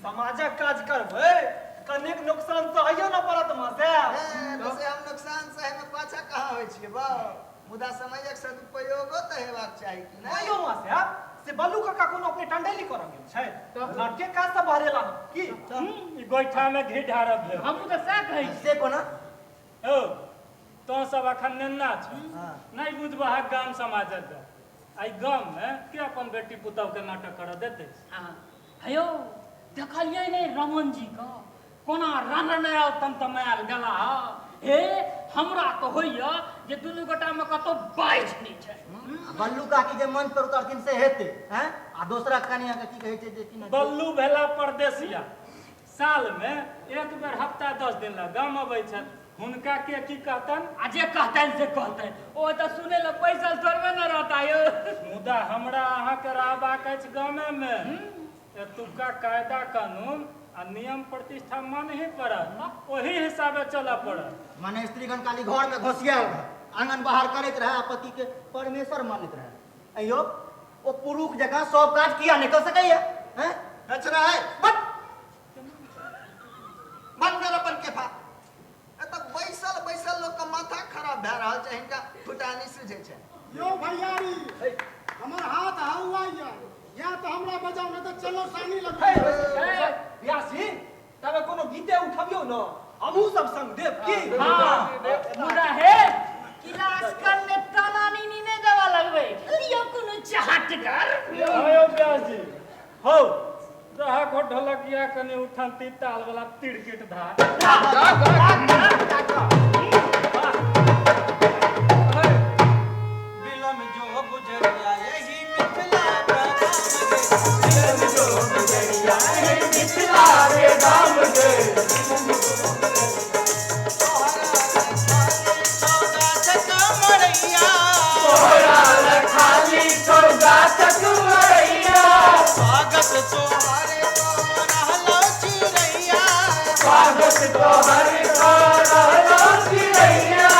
समाजक काज करबै कनेक नुकसान तो हइयो न पड़त मासे। बसे हम नुकसान से मुदा समयक सदुपयोगो तऽ हेबाक चाही कि नहि यो मासे आ से बल्लू काका कोनो अपने टंडेली करऽ गेल छै त लड़के काज त भरेला की ई गोइठा में घी ढारब भेल हमहूँ तऽ सएह कहै छी से कोना ओ तो सब अखन नेना छ नहीं बुझबह गाम समाजक आई गाम में के अपन बेटी पुतौह के नाटक करऽ देतै हेयो देखलियै ने रमन जी का कोना रन रनायल तमतमायल गला हे हमरा तो होइया जे दुनू गोटा में कतो बाइज नहीं छै बल्लू काकी जे मंच पर उतरथिन से हेतै हैं आ दोसरा कनिया के की कहै छै जे कि बल्लू भेला परदेसिया साल में एक बेर हफ्ता 10 दिन ला गाम अबै छथि हुनका के की कहतन आ जे कहतन से कहतन ओ त सुने ल पैसा थोड़बे न रहता यो मुदा हमरा अहाँ के रहबाक अछि गामे में एतुका कायदा कानून आ नियम प्रतिष्ठा मानहे पड़त ओही हिसाबे चलऽ पड़त माने स्त्रीगण काली घर में घोसियाल रहे आंगन बाहर करैत रहे पति के परमेश्वर मानैत रहे अयो ओ पुरुष जकां सब काज किया निकल सकैया हैं अच्छा है बंद कर अपन केफा त बैसल बैसल लोग का माथा खराब भए रहल छै हिनका फुटानी सुझै छै यो भैयारी हमर हाथ हवा या तो हमरा बजाओ न त चलो सानी लग व्यासी तबे कोनो गीते उठबियो न हमहू सब संग देव की हां मुदा हे क्लास करने तलानी ने देवा लगबै लियो कोनो चाहत कर आयो व्यास जी हो रहा को ढोलकिया कने उठंती ताल वाला तिड़किट बिलम जो गुजरिया यही मिथिला बिलम जो गुजरिया यही मिथिला के गाम के स्वागत तोहरे को रहलो चिड़ैया स्वागत तोहरे को रहलो चिड़ैया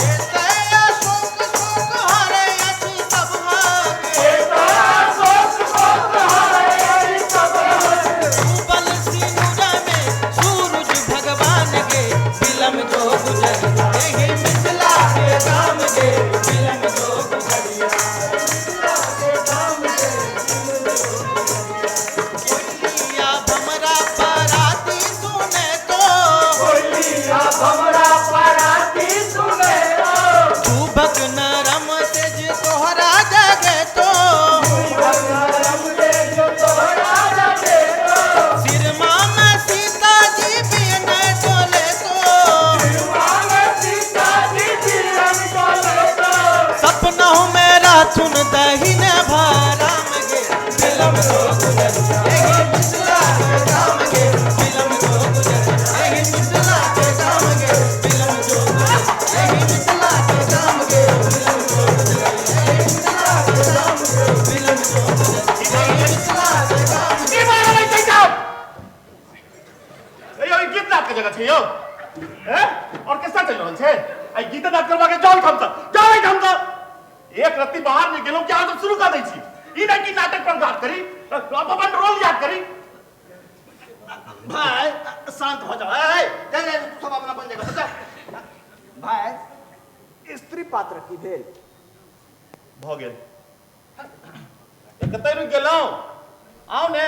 एतया शोक शोक हरे अति सब भागे एतया शोक शोक हरे अति सब भागे डूबल सिनुरा में सूरज भगवान के बिलम जो गुजरिया यही मिथिला के गाम के बिलम जो गुजरिया मिथिला के गाम के हमरा पराती सुने तो भूभक नरम तेज तोहरा जगे तो भूभक नरम तेज तोहरा जगे तो सिरमा में सीता जी बिन डोले तो सिरमा में सीता जी बिन डोले तो सपनों में रातुन दहीने भाराम गे बिलम जो गुजरिया यही मिथिला के गाम गे बिलम जो गुजरिया यही मिथिला के गाम गे बिलम जो गुजरिया यही मिथिला के गाम गे बिलम जो गुजरिया यही मिथिला के गाम गे बिलम जो गुजरिया यही मिथिला के गाम गे मारो नहीं चाहिए यो गीत नाद के जगह छै यो हैं ऑर्केस्ट्रा चल रहल छै आई गीत नाद करबा के जाओ हम सब एक रत्ती बाहर में गेलो क्या तो शुरू कर दै छी ई नहीं कि नाटक पर बात करी अपन रोल याद करी भाई शांत हो जाओ ए दे सब अपना बन जाएगा बच्चा भाई स्त्री पात्र की भेल भ गेल कतै रुक गेलौ आओ ने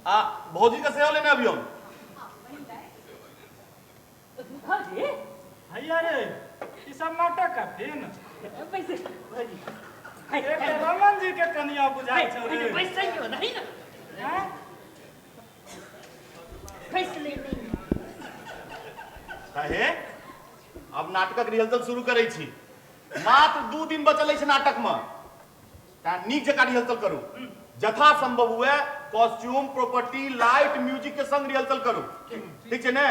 आ भौजी के सेवा लेने अबियो हाजी भैया रे ई सब नाटक करथिन पैसे एक रमन जी के कनिया बुझाई छौ रे पैसे क्यों नहीं ना हैं पैसे ले नहीं काहे अब नाटकक रिहर्सल शुरू करै छी मात्र 2 दिन बचल अछि नाटक में ता नीक जकां रिहर्सल करू जथा संभव हुए कॉस्ट्यूम प्रॉपर्टी लाइट म्यूजिक के संग रिहर्सल करू ठीक छै ने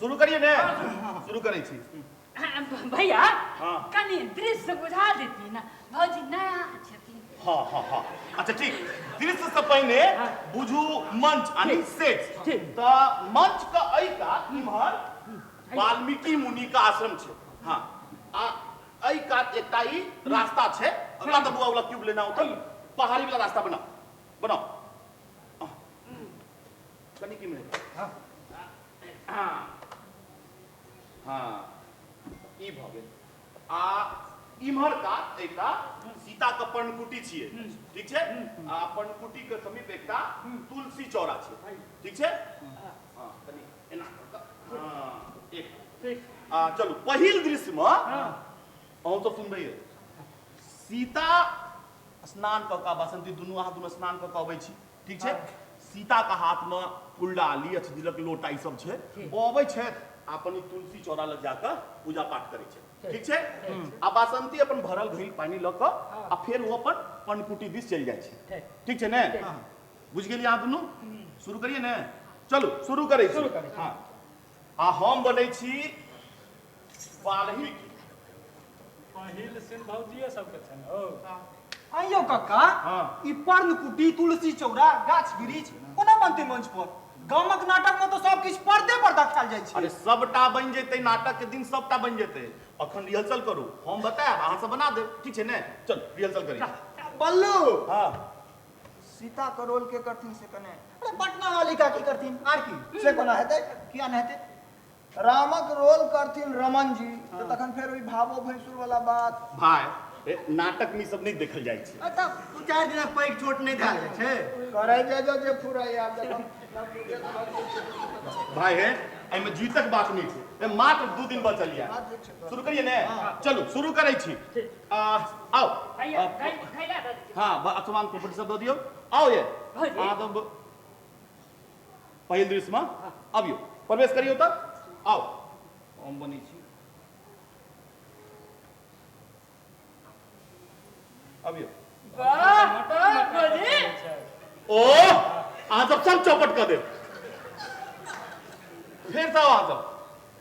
शुरू करिए ने शुरू करै छी भैया हाँ। कनी दृश्य बुझा देती ना भौजी नया छथिन हाँ अच्छा ठीक दृश्य से पहले बुझू मंच यानी सेट त मंच का अई का इमहर वाल्मीकि मुनि का आश्रम छे हाँ आ अई का एकटा ई रास्ता छे अगला तो बुआ वाला क्यूब लेना होता पहाड़ी वाला रास्ता बनाओ कनी की मिले हाँ ई भ गेल आ इम्हर का एकटा सीता के पर्णकुटी छियै, ठीक छै? आ पर्णकुटी के समीप एकटा तुलसी चौरा छै, ठीक छै? हां कनी एना हां एक ठीक। चलू पहिल दृश्य में अहूँ तो सुनबै, सीता स्नान कऽ कऽ बसंती दुनू अहाँ दुनू स्नान कऽ कऽ अबै छी, ठीक छै? सीता के हाथ में कुलडाली अछदिलक लोटा ई सब छै, ओ अबै छै अपन तुलसी चौरा लग जाकर पूजा पाठ करै छै, ठीक छै? आ बासंती अपन भरल घैल पानी लऽ कऽ आ फेर वो अपन पर्णकुटी दिस चलि जाइ छै, ठीक छै ने? बुझ गेलियै अहाँ दुनू? शुरू करिए ने, चलू शुरू करै छी। हाँ आ हम बनै छी वाल्मीकि। पहिल सिन भौजिये सबके छै ने। आइयो कक्का, ई पर्णकुटी तुलसी चौरा गाछ वृक्ष कोना बनतै मंच पर? गामक नाटक में तो सब किछ पर्दे पर देखाल जाइ छै। अरे सबटा बन जेतै, नाटक के दिन सबटा बन जेतै। अखन रिहर्सल करू, हम बतायब अहाँ सब बना देब, ठीक छै ने? चल रिहर्सल करी। बल्लू हाँ सीता के रोल के करथिन से कने? अरे पटना वाली का की करथिन आर की से कोना हेतै? किया न हेतै? रामक रोल करथिन रमन जी, तो तखन फेर ओइ भावो भैंसुर वाला बात। भाई नाटक में सब नहीं देखल जाइ छै। तब दू चार दिन पैघ चोट नहीं धाल जाइ छै। करे जे फुराई आब देखो भाई है एमे जीतक बात नहीं छै, मात्र 2 दिन बचल या। शुरू करिए ने? चलू शुरू करै छी। आओ हाँ अथवान प्रॉपर्टी सब दऽ दियौ। आओ ये अहाँ तो पहिल दृश्य में अबियो, प्रवेश करियो तब। आओ हम बनी छी, अबियो। ओ अहाँ सब चौपट कर दे, फिर से आ जाओ।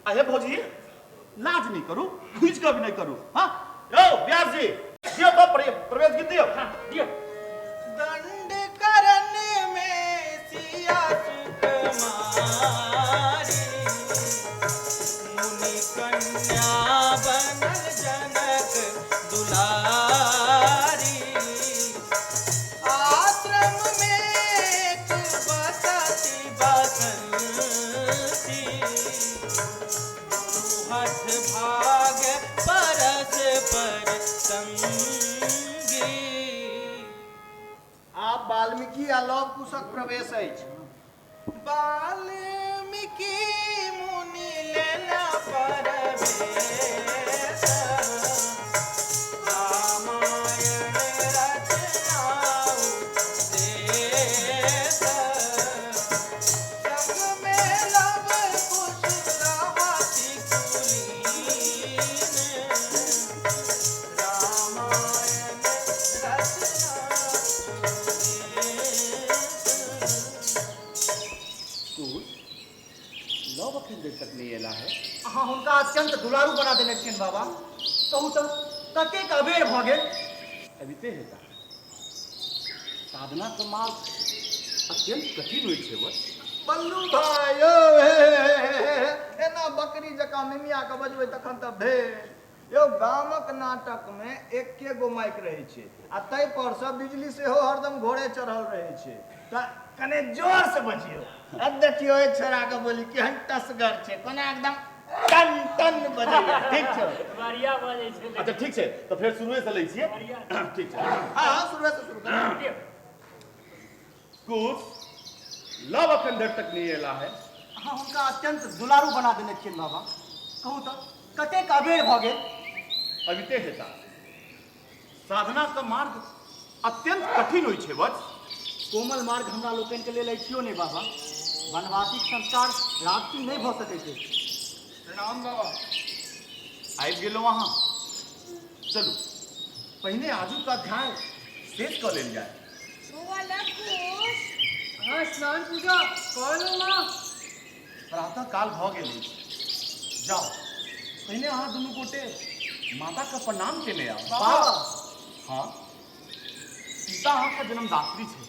अरे भौजी लाज नहीं करू, खुज का भी नहीं करू। हाँ यो व्यास जी दियो तो प्रवेश गीत दियो। हाँ दियो। दंड करने में सिया सुकुमारी, मुनि कन्या बनल जनक दुलारी, आश्रम में एक बसती बसंती, हठ भाग परस पर संगी। आप वाल्मीकि आ लव कुशक प्रवेश अछि। वाल्मीकि मुनि लेना परवेश, रामायण रचनाऊ देश, संग में लव कुश रहति कुलीन, रामायण लव अखन देर तक नहीं एला है। अहाँ हुनका अत्यंत दुलारू बना देने छियनि बाबा। कहू तऽ कतेक अबेर भऽ गेल। अबिते हेता, साधना के मार्ग अत्यंत कठिन होइ छै। बल्लू भाई यौ एना बकरी जकाँ मिमिया के बजबै तखन तऽ भेल। यौ गामक नाटक में एके गो माइक रहै छै आ तै पर से बिजली सेहो हरदम घोड़े चढ़ल रहै छै। तऽ कने जोर से बजियो। अब देखियो ए छोरा के बोली केहन टसगर छै, कोना एकदम टन टन बजैया। ठीक छै, बढ़िया बजै छै। अच्छा ठीक छै, तो फिर शुरू से लै छियै। ठीक छै हाँ शुरू से शुरू कर। कुछ लव अखन देर तक नहीं एला है। अहाँ हुनका अत्यंत दुलारू बना देने छियनि बाबा। कहू तऽ कतेक अबेर भऽ गेल। अबिते हेता, साधना का मार्ग अत्यंत कठिन होइ छै। कोमल मार्ग हमरा लोकनि के लेल अछियो नहीं बाबा। वनवासी संस्कार राजसी नहीं भऽ सकै छै। प्रणाम बाबा। आबि गेलहुँ अहाँ। चलू पहिने आजू का ध्यान शेष कऽ लेल जाय। हाँ स्नान पूजा कर लो माँ। प्रातः काल भऽ गेल अछि, जाओ पहिने अहाँ दुनू गोटे माता का प्रणाम केने आओ। बाबा हाँ सीता अहाँ का जन्मदात्री छै,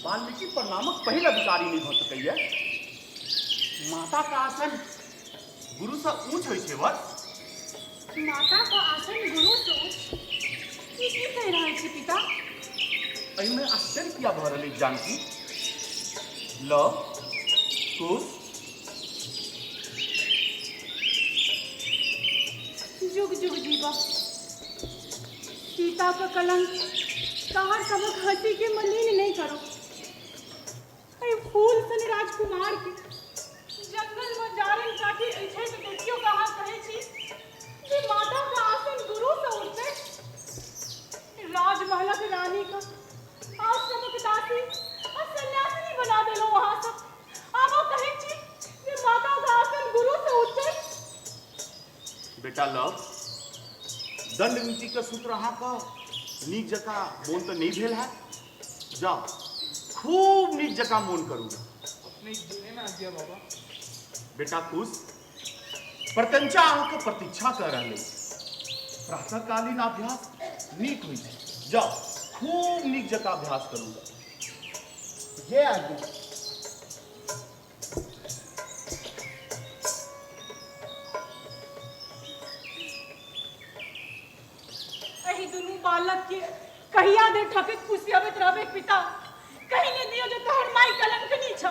वाल्मीकि प्रणामक पहिल अधिकारी नहीं भऽ सकैया। माता का आसन गुरु से ऊंच होइ छै। माता को आसन गुरु से ऊंच की कहि रहल छी पिता? एहिमे आश्चर्य किया भऽ रहल अछि जानकी? लव कुश जुग जुग जीवा सीता का कलंक कहर सबक हंसी के मलिन नहीं करो। अरे फूल सन राजकुमार के जंगल में जारन काटी ऐसे तो देखियो कहाँ कहे छी जे माता का आसन गुरु से उठते राजमहल की रानी का आश्रम के दासी और सन्यासिनी बना देलो वहां सब। अब वो कहे छी जे माता का आसन गुरु से उठते। बेटा लव दंड नीति का सूत्र अहाँ का नीक जका मोन तो नहीं भेल है। जाओ खूब नीक जका मोन करू। नहीं दिए ना दिया बाबा। बेटा खुश प्रत्यंचा अहाँ के प्रतीक्षा कर रहे प्रातःकालीन अभ्यास नीक हुई। जाओ खूब नीक जका अभ्यास करूंगा। ये आज्ञा। अही दुनू बालक के कहिया दे ठके खुशियावत रहबे पिता। कहीं ने दियो जो तोहर माई कलंकनी छ।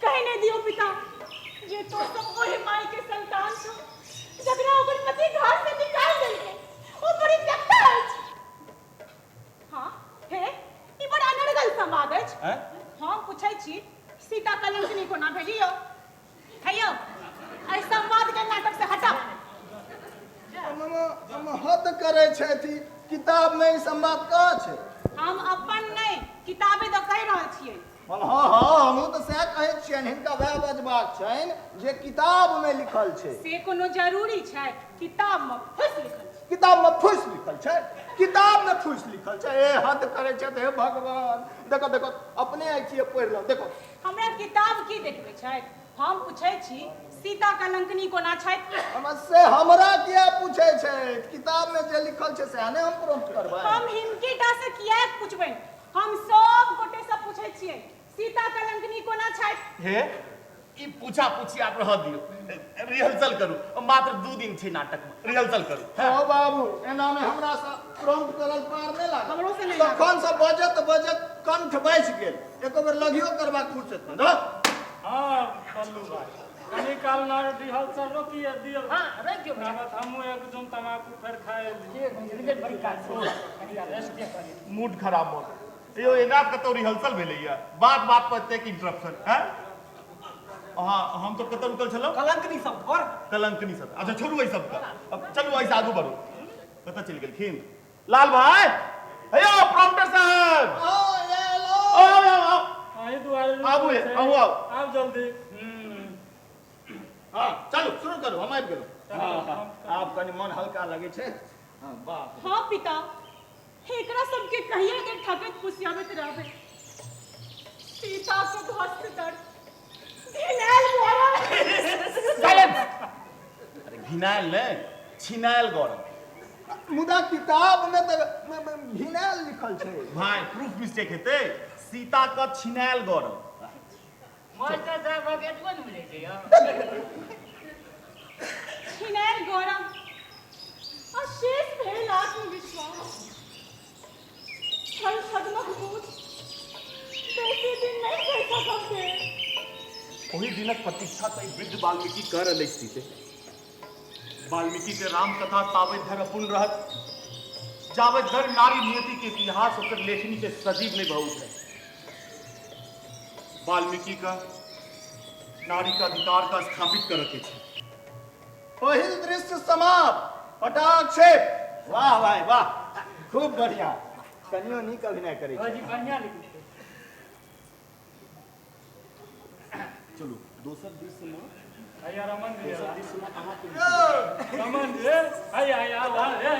कहीं ने दियो पिता जे तो सब ओहे माई के संतान छ। जकरा ओकर पति घर से निकाल देलके ओ बड़ी व्यक्ता अछि। हां हे ई बड़ा अनर्गल संवाद अछि। हम पूछै छी सीता कलंकनी को ना भेलियो। हैयो ऐ संवाद के नाटक से हटाओ। हम हद करे छथि किताब में संवाद का छै। हम अपन नहीं किताबे तो कह रहल छियै। हाँ हम तो सह कहे छियन हिनका वह बजबाक छन जे किताब में लिखल छै। से कोनो जरूरी छै किताब में फुस लिखल छै। किताब में फुस लिखल छै। किताब में फुस लिखल छै। ए हद करे छथि हे भगवान। देखो देखो अपने आई छियै पढ़ि लो। देखो हमरा किताब की देखबे छै। हम पूछै छी सीता कलंकनी कोना छै। हमसे हमरा किया पूछे छै। किताब में जे लिखल छै से ने हम प्रॉम्प्ट करबै। हम हिनकेटा से किया पूछबै। हम सब गोटे से पूछै छियै सीता कलंकनी कोना छै। हे ई पूछा पूछी आप रह दियो। रिहर्सल करू मात्र 2 दिन छै नाटक में। रिहर्सल करू। हां बाबू एना में हमरा से प्रॉम्प्ट करल पार नहीं लाग। हमरो से नहीं लाग। तखन से बजत कंठ बैस गेल। एको बेर लगियो करबा फुर्सत न। हां बल्लू भाई कनी काल ना रिहर्सल रोकिए दियो। हां रख दियो भैया। अब हमहु एकदम तमाकू फेर खाए ये रिजल्ट बड़ी काज कनी रेस्ट के करी। मूड खराब मत यो एना कतो रिहर्सल भेलैया। बात पर एतेक इंटरप्शन हैं। हां हम तो कतो रुकल छलो कलंकनी सब पर। कलंकनी सब अच्छा छोड़ू ई सब का। अब चलू ऐसे आगू बढ़ो। पता चल गेल खिन लाल भाई अयो प्रॉम्प्टर साहब। ओ ये लो आई दुआरे आबू आओ आओ जल्दी। हां चलो शुरू करो। हम आबि गेलो। हां आप कनी मन हल्का लगे छै। हां बाप। हां पिता एकरा सबके कहिया के ठकत खुशियावत रहबे। सीता को ध्वस्त कर घिनायल मोरा। अरे घिनायल ने छिनायल गौरव। मुदा किताब में तो घिनायल लिखल छै। भाई प्रूफ मिस्टेक हेते। सीता का छिनायल गौरव। मास्टर साहब के एतबो न मिले छै यौ। घिनायल गौरव और शेष भेल आत्मविश्वास। हर सदमक मूड बेसी दिन नहीं कह सकते। ओही दिनक प्रतीक्षा त वृद्ध वाल्मीकि कर रहले सीते। वाल्मीकि के राम कथा तावत धर अपूर्ण रहत जावत धर नारी नियति के इतिहास होकर लेखनी के सजीव नहीं बहुत है। वाल्मीकि का नारी का अधिकार का स्थापित कर के छे। पहिल दृश्य समाप्त। पटाक्षेप। वाह भाई वाह खूब बढ़िया। कनियो नीक अभिनय करे हां जी बढ़िया लिखी। चलो दोसर दृश्य में आया रमन जी दोसर दृश्य में अहाँ के रमन जी आया आवा रे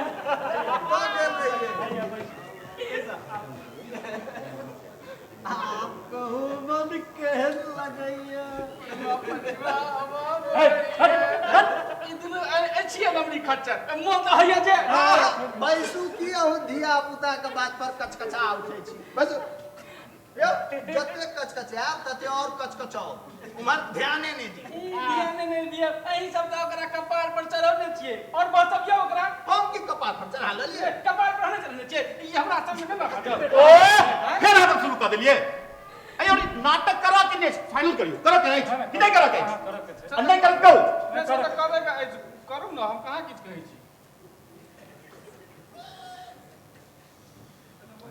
आप कहू मन कहन लगैया। इधर अच्छी है नमरी खच्चर मोन तो हैया जे। बैसू की अहू धिया पुता के बात पर कचकचा उठे छी। बस यो जते कचकचाब तते और कचकचाओ। उमर ध्याने नहीं दी। ध्यान नहीं दिया एही सब तो ओकरा कपार पर चढ़ौने छिए और बसबिया ओकरा हम की कपार पर चढ़ा लेलिए। कपार पर नहीं चढ़ने छिए ई हमरा सब में ना बात। ओ फिर नाटक शुरू कर दिलिए। अयो नाटक करा के नेक्स्ट फाइनल करियो। करा के नहीं कि नहीं करा के नहीं कर दो। मैं सब करेगा करू ना हम कहां किछ कहै छी।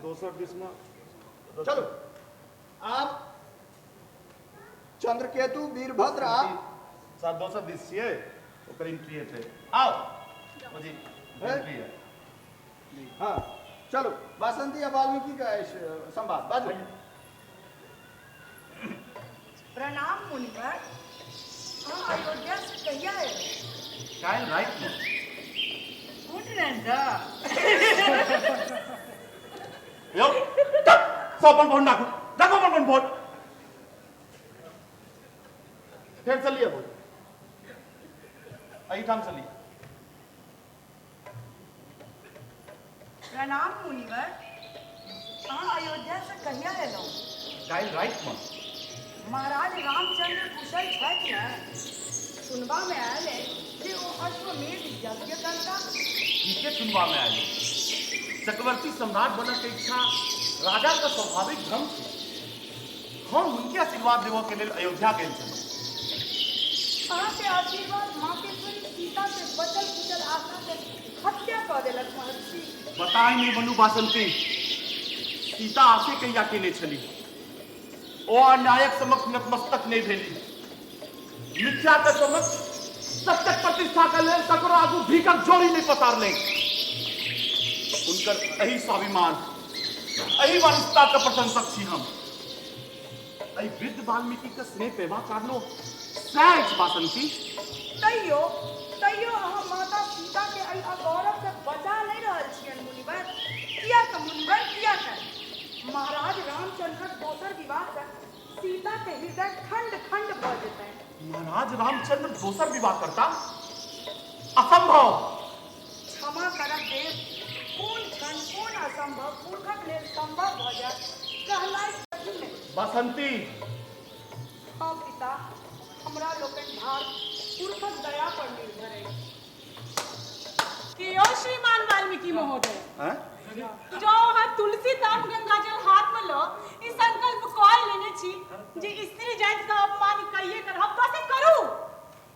220 में चलो आप चंद्रकेतु वीरभद्र आप सर 220 छियै ओकर एंट्री हेतै आओ जी एंट्री है हाँ चलो वासंती आ वाल्मीकि का संवाद बाजू। प्रणाम मुनिवर। हाँ अयोध्या से कहिया है? काल रात में गुड नंदा। यो सोपन फोन डाकू डाको अपन फोन फिर चलिए बोल आई ठाम चलिए। प्रणाम मुनिवर। हाँ अयोध्या से कहिया है लो? काल रात में महाराज रामचंद्र कुशल छथि न? सुनबा में आयल है कि वो अश्वमेध यज्ञ करता। किसे सुनवा में आई चक्रवर्ती सम्राट बनने की इच्छा राजा का स्वाभाविक धर्म थी। हम उनके आशीर्वाद देव के लिए अयोध्या गए थे। अहाँ के आशीर्वाद मातेश्वरी सीता से बचल कुचल आशा के हत्या कर देलक महर्षि। बताई नहीं बनू बासंती सीता आसे कहिया केने छली ओ अन्यायक समक्ष नतमस्तक नहीं भेली मिथ्या के समक्ष सत्य प्रतिष्ठा के लेल सकरो आगू भीखक जोड़ी नहीं पसार ले उनकर यही स्वाभिमान यही वारिसता का प्रशंसक छी हम यही वृद्ध वाल्मीकि का स्नेह पेवा कारणो सहज बासंती तैयो अहाँ माता सीता के एहि अगौरव से बचा नहीं रहल छियन मुनिवर। किया का मुनिवर किया कर महाराज रामचंद्र दोसर विवाह से सीता के हृदय खंड खंड भ जेतै। महाराज रामचंद्र दोसर विवाह करता असंभव। क्षमा करब देव कोन क्षण कोन असंभव पुरखक लेल संभव भ जाय कहलाई कथी नहीं। बसंती हाँ पिता हमरा लोकन भार पुरखक दया पर निर्भर है। कि ओ श्रीमान वाल्मीकि महोदय हैं जो हम तुलसी ताम गंगाजल हाथ में लो ई संकल्प कॉल लेने छी जे स्त्री जाति का अपमान कहिए कर हम तो से करू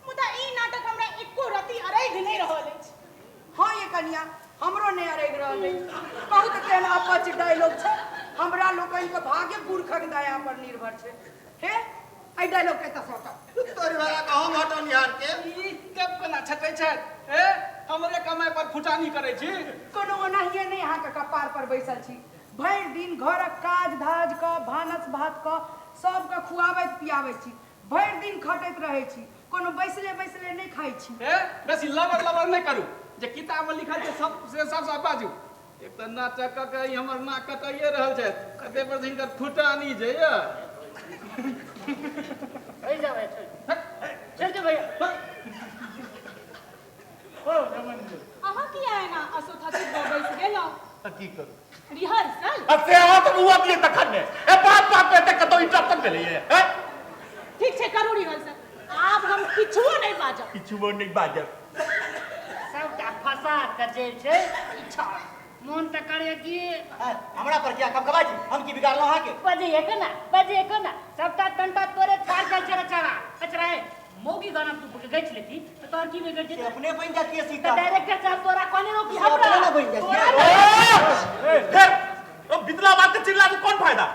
मुदा ई नाटक हमरा एको रति अरैग नहीं रहल अछि। हाँ ये कन्या हमरो नहीं अरैग रहल है। बहुत केहन अपच डायलॉग छै हमरा लोकन के भाग्य पुरखक दया पर निर्भर छै। हे आई डायलॉग के तसोटा तोरी वाला कहम हटो निहार के ई कब केना छटै छै ए हमरे कमाई पर फुटानी करे छी। कोनो ओनाहिए नहीं अहाँ के कपार पर बैसल छी भरि दिन घरक काज धाज क भानस भात क सब के खुआबैत पियाबैत छी भरि दिन खटैत रहै छी कोनो बैसले बैसले नहीं खाइ छी। ए बेसी लबर नहीं करू जे किताब में लिखल छै सब बाजू। एक त नाटक के ई हमर नाक कटाइए रहल छै कते पर हिनकर फुटानी जे ये ए जाओ चल दे भैया ओ रमन जी अहाँ किया है ना असोथा से बैस गेलो की करू रिहर्सल असे आवा तो हुआ दिए तखन ने ए बात पे तक तो इंटरप्शन भेलै है ठीक छै करू रिहर्सल आब हम किछुओ नहीं बाजब किछुओ नहीं बाजब सबटा फसा के जे छै इच्छा मन त करे कि हमरा पर क्या कब कबाजी हम की बिगाड़लो अहाँ के बजे को ना सबटा टंटा तोरे फाड़ जाय छै रचरा अच्छा है मौगी गाना तू गैच लेती तो तोर की बिगड़ जेते अपने बन जाती है सीता डायरेक्टर साहब तोरा कोने रोकी हमरा अपने बन जाती है फिर ओ बितला बात के चिल्ला के कौन फायदा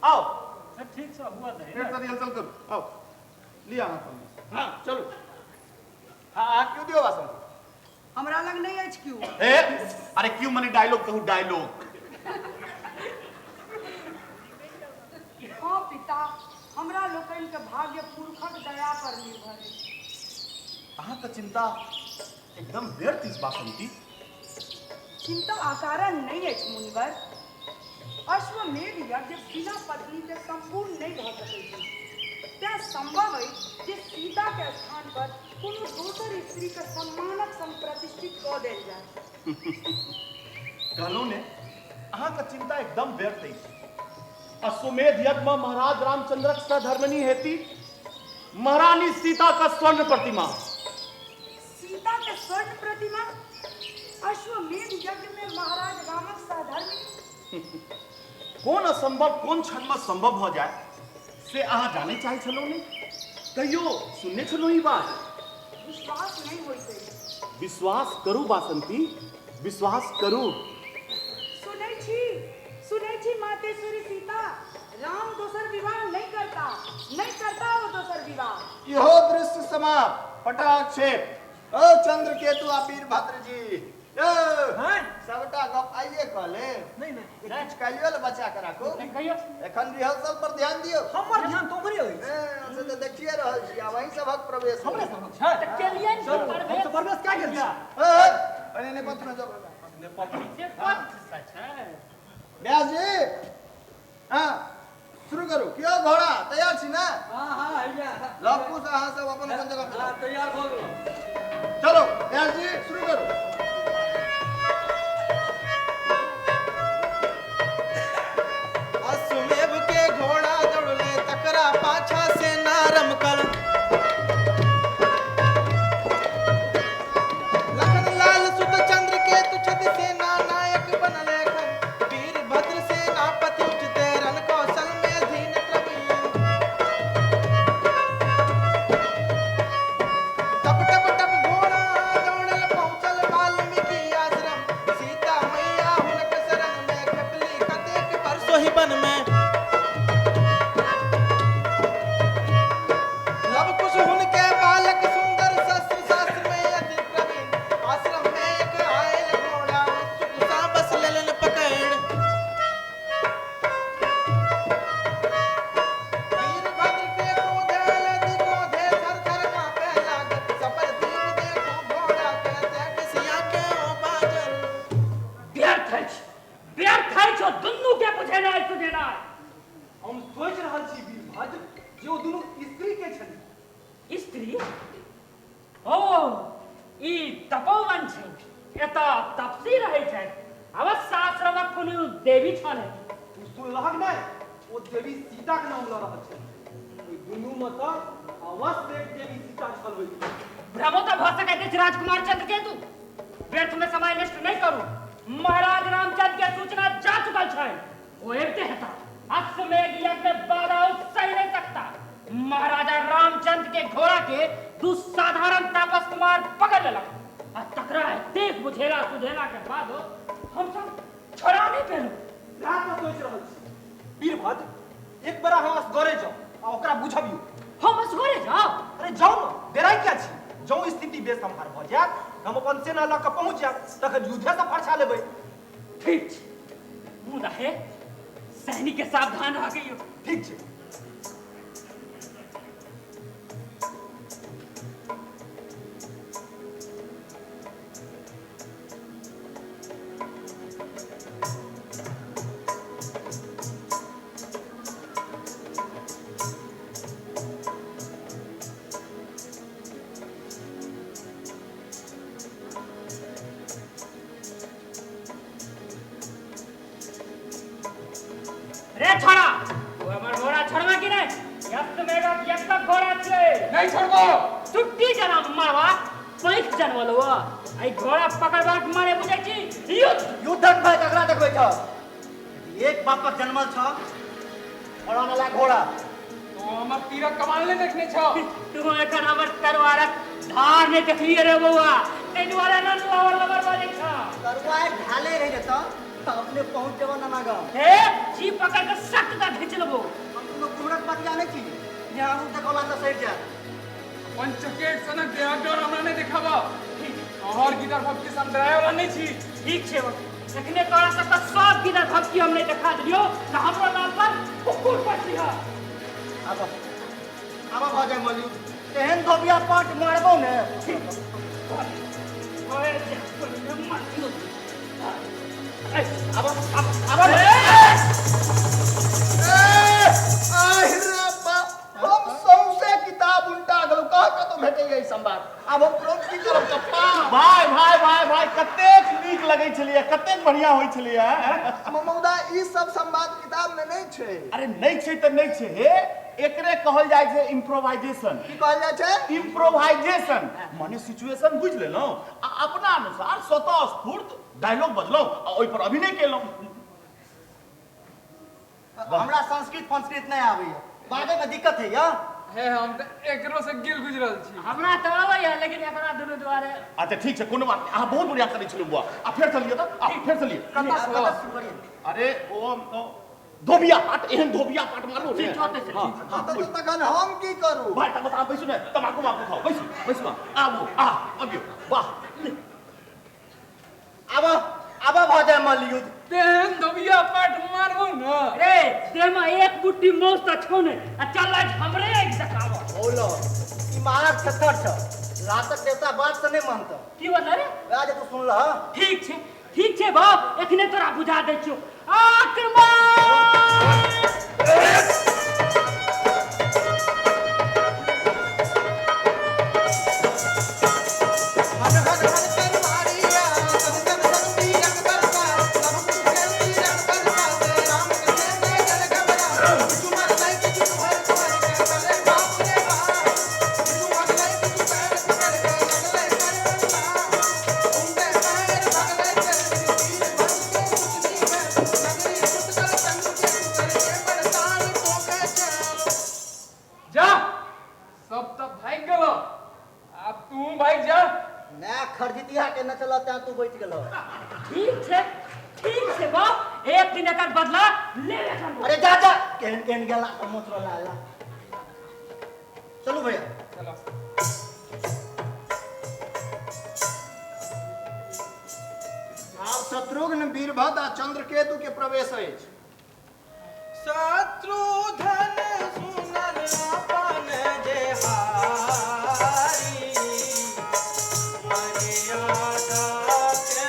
आओ ठीक से हुआ दे फिर चल चल कर आओ लिया हां चलो हाँ क्यों दियो वासन हमरा लग नहीं है क्यों ए अरे क्यों मने डायलॉग कहूं डायलॉग हाँ पिता हमरा लोकन के भाग्य पुरखक दया पर निर्भर है। अहाँ का चिंता एकदम व्यर्थ इस बासंती चिंता आकारण नहीं है मुनिवर अश्वमेध यज्ञ बिना पत्नी के संपूर्ण नहीं भ सकै छै त्या संभव है जे सीता के स्थान पर कोनो दोसर स्त्री के सम्मानक संग प्रतिष्ठित क देल जाय। कहलो ने अहाँ का चिंता एकदम व्यर्थ है। अश्वमेध यज्ञ में महाराज रामचंद्र सधर्मनी हेती महारानी सीता का स्वर्ण प्रतिमा सीता के स्वर्ण प्रतिमा अश्वमेध यज्ञ में महाराज रामक सहधर्मिनी कौन असंभव कौन क्षण में संभव हो जाए से अहाँ जाने चाहे छलो ने कहियो सुनने छलो ही बात विश्वास नहीं होइते विश्वास करू बासंती विश्वास करू। सुनै छी मातेश्वरी सीता राम दोसर विवाह नहीं करता वो दोसर विवाह। इहो दृश्य समाप्त, पटाक्षेप। ओ चंद्रकेतु आ वीरभद्र जी, सबटा गप आइए कहले। नहीं कुछ कालियो ले बचा के राखू। एखन रिहर्सल पर ध्यान दियो। हमर ध्यान तो ओकरे होई से तो देखिए रहल छी, आ वहीं सबक प्रवेश हमरे सबक छै त केलिए प्रवेश क्या गेल छी? अरे ने पत्र में जो ने पत्र सच है। व्यास जी, हां शुरू करू। कियो घोड़ा तैयार छी ना? हां हैया लवकुश अहाँ सब अपन अपन जगह पे। हां तैयार भ गेलो। चलो व्यास जी शुरू करू। अश्वमेव के घोड़ा दौड़ले तकरा पाछा से नारम कर। लखन लाल सुत चंद्रकेतु छति सेना नायक बनले खन। वीरभद्र सेनापति उठते रन कौशल में धीन प्रवीण। टप टप टप घोड़ा दौड़ल पहुंचल वाल्मीकि आश्रम। सीता मैया हुनक शरण में खेपली कतेक बरसो ही बन में। लव कुश हुनके बालक सुंदर शस्त्र शास्त्र में अति प्रवीण। आश्रम में एक आयल घोड़ा चुपसा बस लेलन पकड़। वीरभद्र के क्रोधे लदी क्रोधे थर थर कांपे लागत। सफल दीन देखो घोड़ा के देख सिया के ओ बाजल। व्यर्थ है जो दुन्नु के बुझे ना तुझे ना। हम सोच रहल छी वीरभद्र जे ओ दुनू स्त्री के छथि। स्त्री ओ ई तपोवन छै, एता तपसी रहै छै। अवश्य आश्रमक कोनो देवी छल। तू सुनलहक नै ओ देवी सीता के नाम ल रहल छै। ओइ दुनू में त अवश्य एक देवी सीता छल होई। भ्रमो तो भ सकैत अछि राजकुमार चंद्रकेतु। व्यर्थ में समय नष्ट नहीं करू। महाराज रामचंद्र के सूचना जा चुकल छै। वो एते हेता अश्वमेध यज्ञ में बाधा सही नहीं सकता। महाराजा रामचंद्र के घोड़ा के दू साधारण तापस कुमार पकड़ लेलक आ तकरा देख बुझेला सुझेला के बाद हम सब छोड़ा नहीं पेलू। रात में सोच रहल छी वीरभद्र एक बार हम असगरे जाओ आ ओकरा बुझबियो। हम असगरे जाओ? अरे जाओ ना, देराई क्या छी? जो स्थिति बेसंभार भ जायत हम अपन सेना ल के पहुंच जायब तखन युद्धे से फरछा लेबै। ठीक छै, मुदा हे सैनिक के सावधान रह गइयो। ठीक छै। रे छोड़ा, तू हमर घोड़ा छोड़बा कि नहीं? यक्त मेगा यक्त घोड़ा छै। नहीं छोड़बो। छुट्टी जना मारवा, पैक जनवलवा। आई घोड़ा पकड़बा के मारे बुझै छी युद्धक भय ककरा देखबै छ? एक बापक जन्मल छ और वाला घोड़ा। तो हमर तीरक कमाल नहीं देखने छ। तू एखन हमर तलवारक धार नहीं देखलिए रे बउआ। तै दुआरे न लवर लवर बाजै छ। तलवार ढाले रह जत अपने पहुंच जेबो ननागा। हे जी पकड़ के सख्त का खींच लेबो। हम तुम कुमरक बात जाने छी। यहां उ देखला त सही जा। पंचकेट सनक देह डर हमरा नहीं देखाबो। और गिदर भक्ति समझाए वाला नहीं छी। ठीक छै बा। एखने तोरा सब का सब गिदर भक्ति हमने देखा दियो त हमरो नाम पर कुकुर पछिया। अब भ जाय मलू। तेहन धोबिया पाट मारबो ने। ओए जे मत दियो। अब हम सौसे किताब उल्टा गलो कह के तो भेटै गई संवाद। अब हम प्रोट की करब चप्पा। भाई भाई भाई भाई कतेक नीक लगै छलिए, कतेक बढ़िया होई छलिए। ममौदा ई सब संवाद किताब में नहीं छै। अरे नहीं छै त नहीं छै हे। एकरे कहल जाय छै इम्प्रोवाइजेशन। की कहल जाय छै? इम्प्रोवाइजेशन माने सिचुएशन बुझ लेलौ आ अपना अनुसार स्वतः स्फूर्त डायलॉग बजलौ आ ओइ पर अभिनय केलौ। हमरा संस्कृत नहीं आबै है। बाजे में दिक्कत है या है हम तो एकरो से गिल गुजरल छी हमरा तो आबै है लेकिन एकरा दुनु द्वारे अच्छा ठीक छै कोनो बात नहीं, बहुत बढ़िया करै छलु बुआ आ फेर चलिए त आ फेर चलिए अरे ओ धोबिया पाट एहन धोबिया पाट मारो रे हां तो तखन हम की करू भाई तब आप बैसु ने तमाकू माकू खाओ बैसु बैसु आबो अबियो वाह अब भ जाय मलयुद्ध तेहन धोबिया पाट मारबो न रे दे में एक बुट्टी मौस त छौ ने आ चल हमरे एक देखाव बोलो ई मारक छत्तर छ रातक देवता बात से नहीं मानता की बोल रे आज तू सुन ल ठीक छै बाप एखने तोरा बुझा दै छियो आक्रमण खरजितिया के न चलता तू बैठ गेलो ठीक छै बाप एक दिन एकर बदला ले ले अरे जा केहन गेला मोचरो लाला चलो भैया चलो आप शत्रुघ्न वीरभद्र आ चंद्रकेतु के प्रवेश अछि शत्रुधन सुनर अपन जे हारी मर्यादा के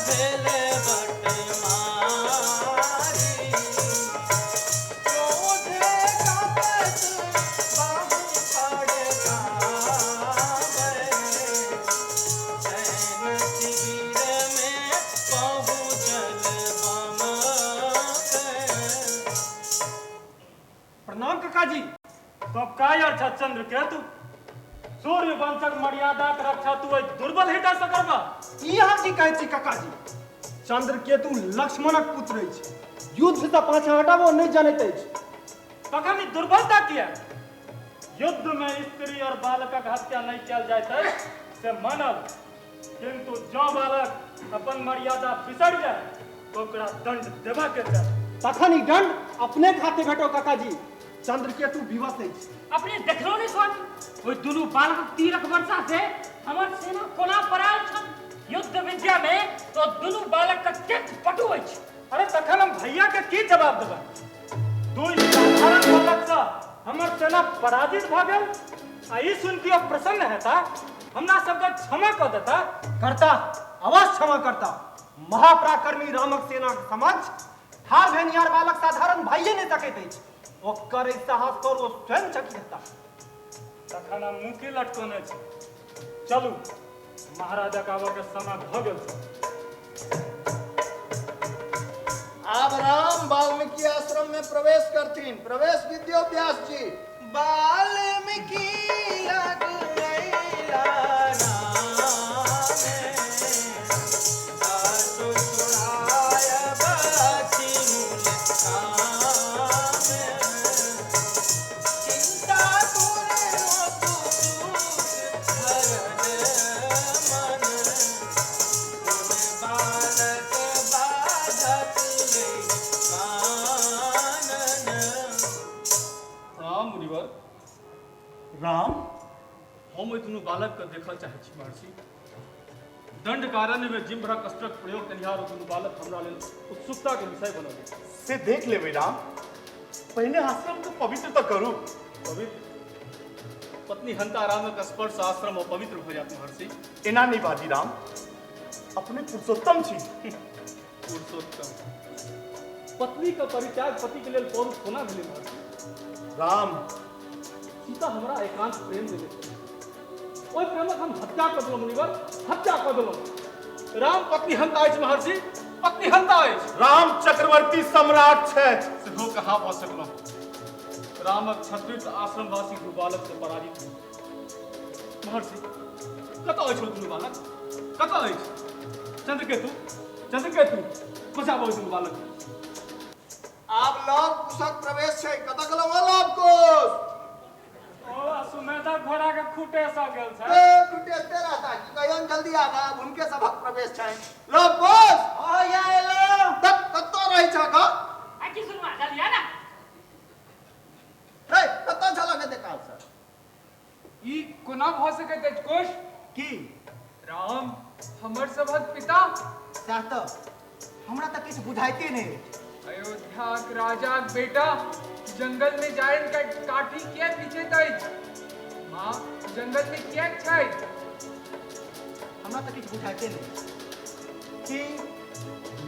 भेले बटमारी क्रोधे कपट बाहु फड़कावे सैन शिविर में पहुँचल बम प्रणाम काका जी सब काय और चंद्र केतु सूर्य वंशक मर्यादा के रक्षा तू दुर्बल हृदय से करबा ई हम की कहै छी काका जी चंद्रकेतु लक्ष्मणक पुत्र अछि युद्ध से पाछा हटाबो नहीं जानैत अछि तखन ई दुर्बलता किया युद्ध में स्त्री और बालकक हत्या नहीं कयल जाइत अछि से मानब किंतु जो बालक अपन मर्यादा बिसरि जाय तो ओकरा दंड देबा के चाही तखन ई दंड अपने खाते भेटो काका जी चंद्रकेतु विवश अछि अपने देखलो नहीं स्वामी ओइ दुनु बालक तीरक वर्षा से हमर सेना कोना पराल छन युद्ध विद्या में तो दुनु बालक का केत पटु अछि अरे तखन हम भैया के की जवाब देबै दुई साधारण बालक से हमर सेना पराजित भ गेल आ ई सुन के प्रसन्न हेता हमरा सबके क्षमा क देता करता अवश्य क्षमा करता महापराक्रमी रामक सेना के समक्ष ठार भेनिहार बालक साधारण भाइये नहीं सकैत अछि ओकर साहस पर वो स्वयं चकित हेता तखन हम मुखी लटकोने छी चलू महाराजा के आबऽ के समय भ गेल छै आब राम वाल्मीकि आश्रम में प्रवेश करथिन प्रवेश विद्योव्यास जी वाल्मीकि लग गइला राम हम ओइ दुनू बालक के देखल चाहै छी महर्षि दंड कारण्य में जिम्भरक अस्त्रक प्रयोग कनिहार दुनू बालक हमरा लेल उत्सुकता के विषय बनल से देख लेबै राम पहले आश्रम को पवित्र तो करू पवित्र पत्नी हंता रामक स्पर्श आश्रम अपवित्र भ जायत महर्षि एना नहीं बाजी राम अपने पुरुषोत्तम छी पुरुषोत्तम पत्नी का परित्याग पति के लेल पौरुष कोना भेलै महर्षि राम सीता हमरा एकांत प्रेम देले ओइ प्रेमक हम हत्या कर देलहुँ मुनिवर हत्या कर देलहुँ राम पत्नी हंता अछि महर्षि पत्नी हंता अछि राम चक्रवर्ती सम्राट छै सेहो कहा भ सकलहुँ रामक क्षत्रिय आश्रमवासी दू बालक से पराजित भेल महर्षि कतऽ अछि दुनू बालक कतऽ अछि चंद्रकेतु बचाबो दुनू बालक आब लव कुशक प्रवेश छै कतऽ गेलौ लव कुश प्रवेश आ गेल छै टूटे तेरा था कि कहियोन जल्दी आगा उनके सभक प्रवेश छै लोग बस आ या एलो तब कत्तो रहै छ ग आ की सुनवा जल्दी आ ना रे कत्तो छला के देखाल सर ई कोना भ सकैत अछि कोश की राम हमर सभक पिता सह त हमरा त किछ बुझाइते नहीं अयोध्याक राजाक बेटा जंगल में जाइन का काठी किया पीछे तैच माँ जंगल में किया छै हमरा त किछ बुझाइते नहीं कि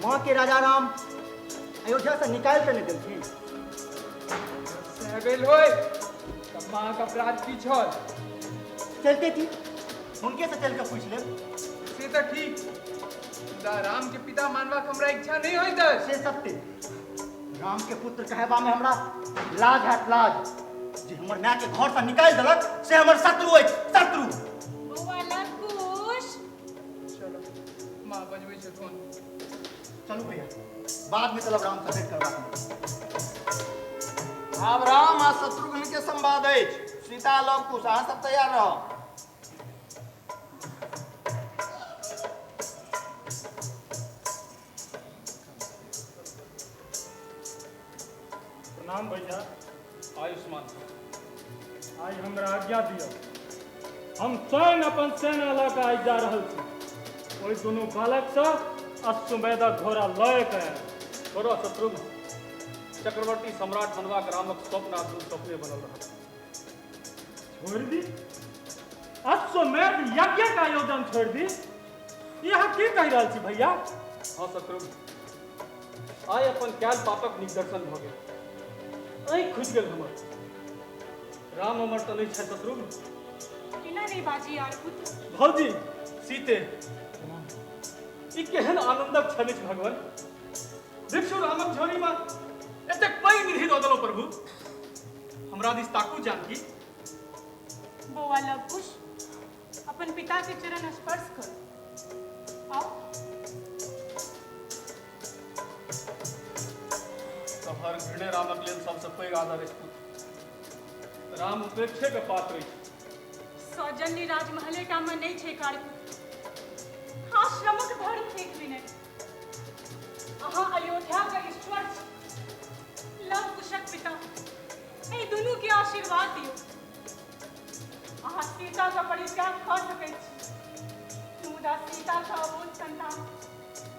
माँ के राजा राम अयोध्या से निकाल के नहीं देलखिन सहबेल होय तब माँ का अपराध की छल चलते थी उनके से चल के पूछ ले से तो ठीक राम के पिता मानवा के हमरा इच्छा नहीं होइत से सत्य राम के पुत्र कहबा में हमरा लाज है लाज जे हमर माय के घर से निकाल देलक से हमर शत्रु अछि शत्रु बौआ लकुश चलो माँ बजबै छै फोन चलू भैया बाद में चलब राम से भेंट करबा आब राम आ शत्रुघ्न के संवाद अछि सीता लव कुश अहाँ सब तैयार रहो प्रणाम भैया आयुष्मान आई हमरा आज्ञा दियो हम स्वयं अपन सेना लऽ कऽ आइ जा रहल छी ओहि दुनू बालक से अश्वमेधक घोड़ा लय के छोड़ो शत्रुघ्न चक्रवर्ती सम्राट बनबाक रामक स्वप्न आदमी स्वप्ने बनल रहल छोड़ दी अश्वमेध यज्ञ का आयोजन छोड़ दी यहाँ की कह रहल छी भैया हाँ शत्रुघ्न आइ अपन कैल पापक निदर्शन भ गेल आँखि खुजि गेल हमर राम हमर तऽ नहि छै शत्रुघ्न केना नहीं बाजी यार पुत्र भौजी सीते ई केहन आनंदक क्षण अछि भगवान देखियौ रामक झोली में एतेक पैघ निधि दऽ देलहुँ प्रभु हमरा दिस ताकू जानकी बौआ लकुश अपन पिता के चरण स्पर्श कर आओ तोहर घृणे रामक लेल सबसे पैघ आदर अछि पुत्र राम उपेक्षे के पात्र अछि सौजन्य राजमहले टा में नहीं छे कार्य आश्रमक धर्म एक भी नहीं अहाँ अयोध्या का ईश्वर लव कुशक पिता ए दुनू के आशीर्वाद दियो अहाँ सीता का परित्याग कर सकै छी मुदा सीता का अबोध संतान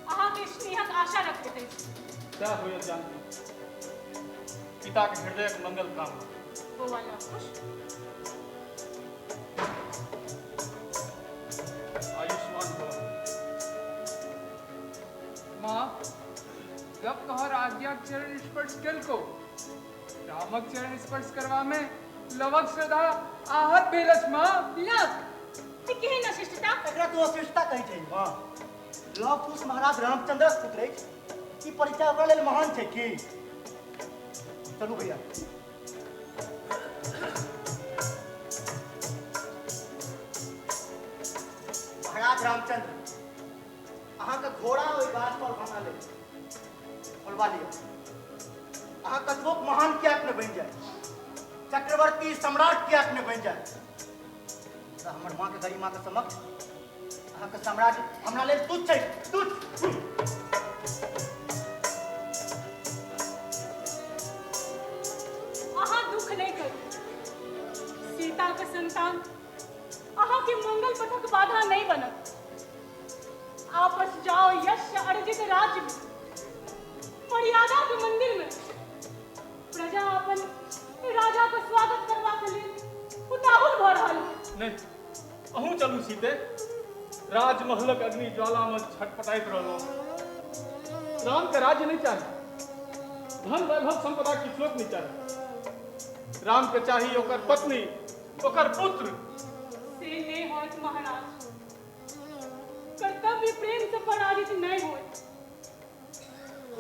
अहाँ के स्नेहक आशा रखैत अछि क्या होय जानकी पिता के हृदय के मंगल कामना बौआ लकुश आयुष्मान भव माँ जब तोहर आज्ञा चरण स्पर्श केलको रामक चरण स्पर्श करवा में लवक श्रद्धा आहत भेलस माँ लव ते केहन अशिष्टता एकरा तो अशिष्टता कहै छै मां लव कुश महाराज रामचंद्रक पुत्र अछि की परिचय ओकरा लेल महान छै की चलू भैया महाराज रामचंद्र अहाँ के घोड़ा ओहि गाछ पर भागा ले बोलबा लियो अहाँ कतबो महान कियाक न बनि जाए चक्रवर्ती सम्राट कियाक न बनि जाए तऽ हमर माँ के गरिमा के समक्ष अहाँ के सम्राट हमरा लेल तुच्छ छै तुच्छ अहाँ दुख नहीं करू सीता के संतान अहाँ के मंगल पथक बाधा नहीं बनत आपस जाओ यश अर्जित राज्य में मर्यादा के मंदिर में प्रजा अपन राजा का स्वागत करवा के लिए उतावल भ रहल नहीं अहूँ चलू सीते राजमहलक अग्नि ज्वाला में छटपटाइत रहलो राम के राज्य नहीं चाहिए धन वैभव संपदा की श्लोक नहीं चाहिए राम के चाहिए ओकर पत्नी ओकर पुत्र से नहीं होत महाराज कर्तव्य प्रेम से पराजित नहीं होत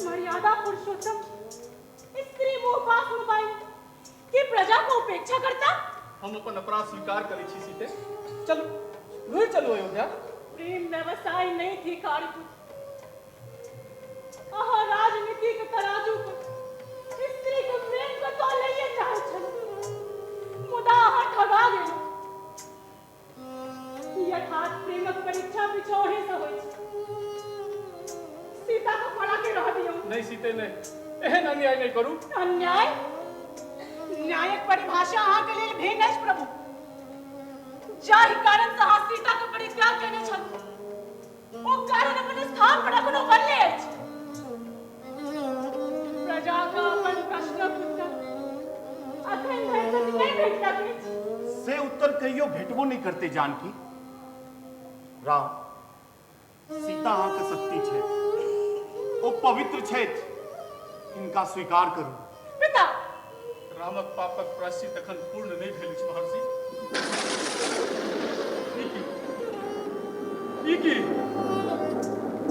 मर्यादा पुरुषोत्तम स्त्री मोह पास में पाई कि प्रजा को उपेक्षा करता हम अपन अपराध स्वीकार करै छी सीते चलो घर चलो अयोध्या प्रेम व्यवसाय नहीं थी कार्य अहाँ राजनीति के तराजू पर स्त्री के प्रेम को तो लइए चाहे छल मुदा अहाँ ठगा गेल पीछे ओहे से होई छै सीता को पड़ा के रह दियो नहीं सीते नहीं एहन अन्याय नहीं करू अन्याय न्यायिक परिभाषा अहाँ के लेल भिन्न अछि प्रभु जाहि कारण से अहाँ सीता के परित्याग केने छल ओ कारण अपन स्थान पर अखनो बनले अछि प्रजा का अपन प्रश्नक उत्तर अखन धरि नहीं भेट सकैत अछि से उत्तर कहियो भेटबो नहीं करते जानकी। राम सीता अहाँ के शक्ति छै ओ पवित्र छथि इनका स्वीकार करू। पिता रामक पापक प्रायश्चित अखन पूर्ण नहीं भेल अछि महर्षि। ई की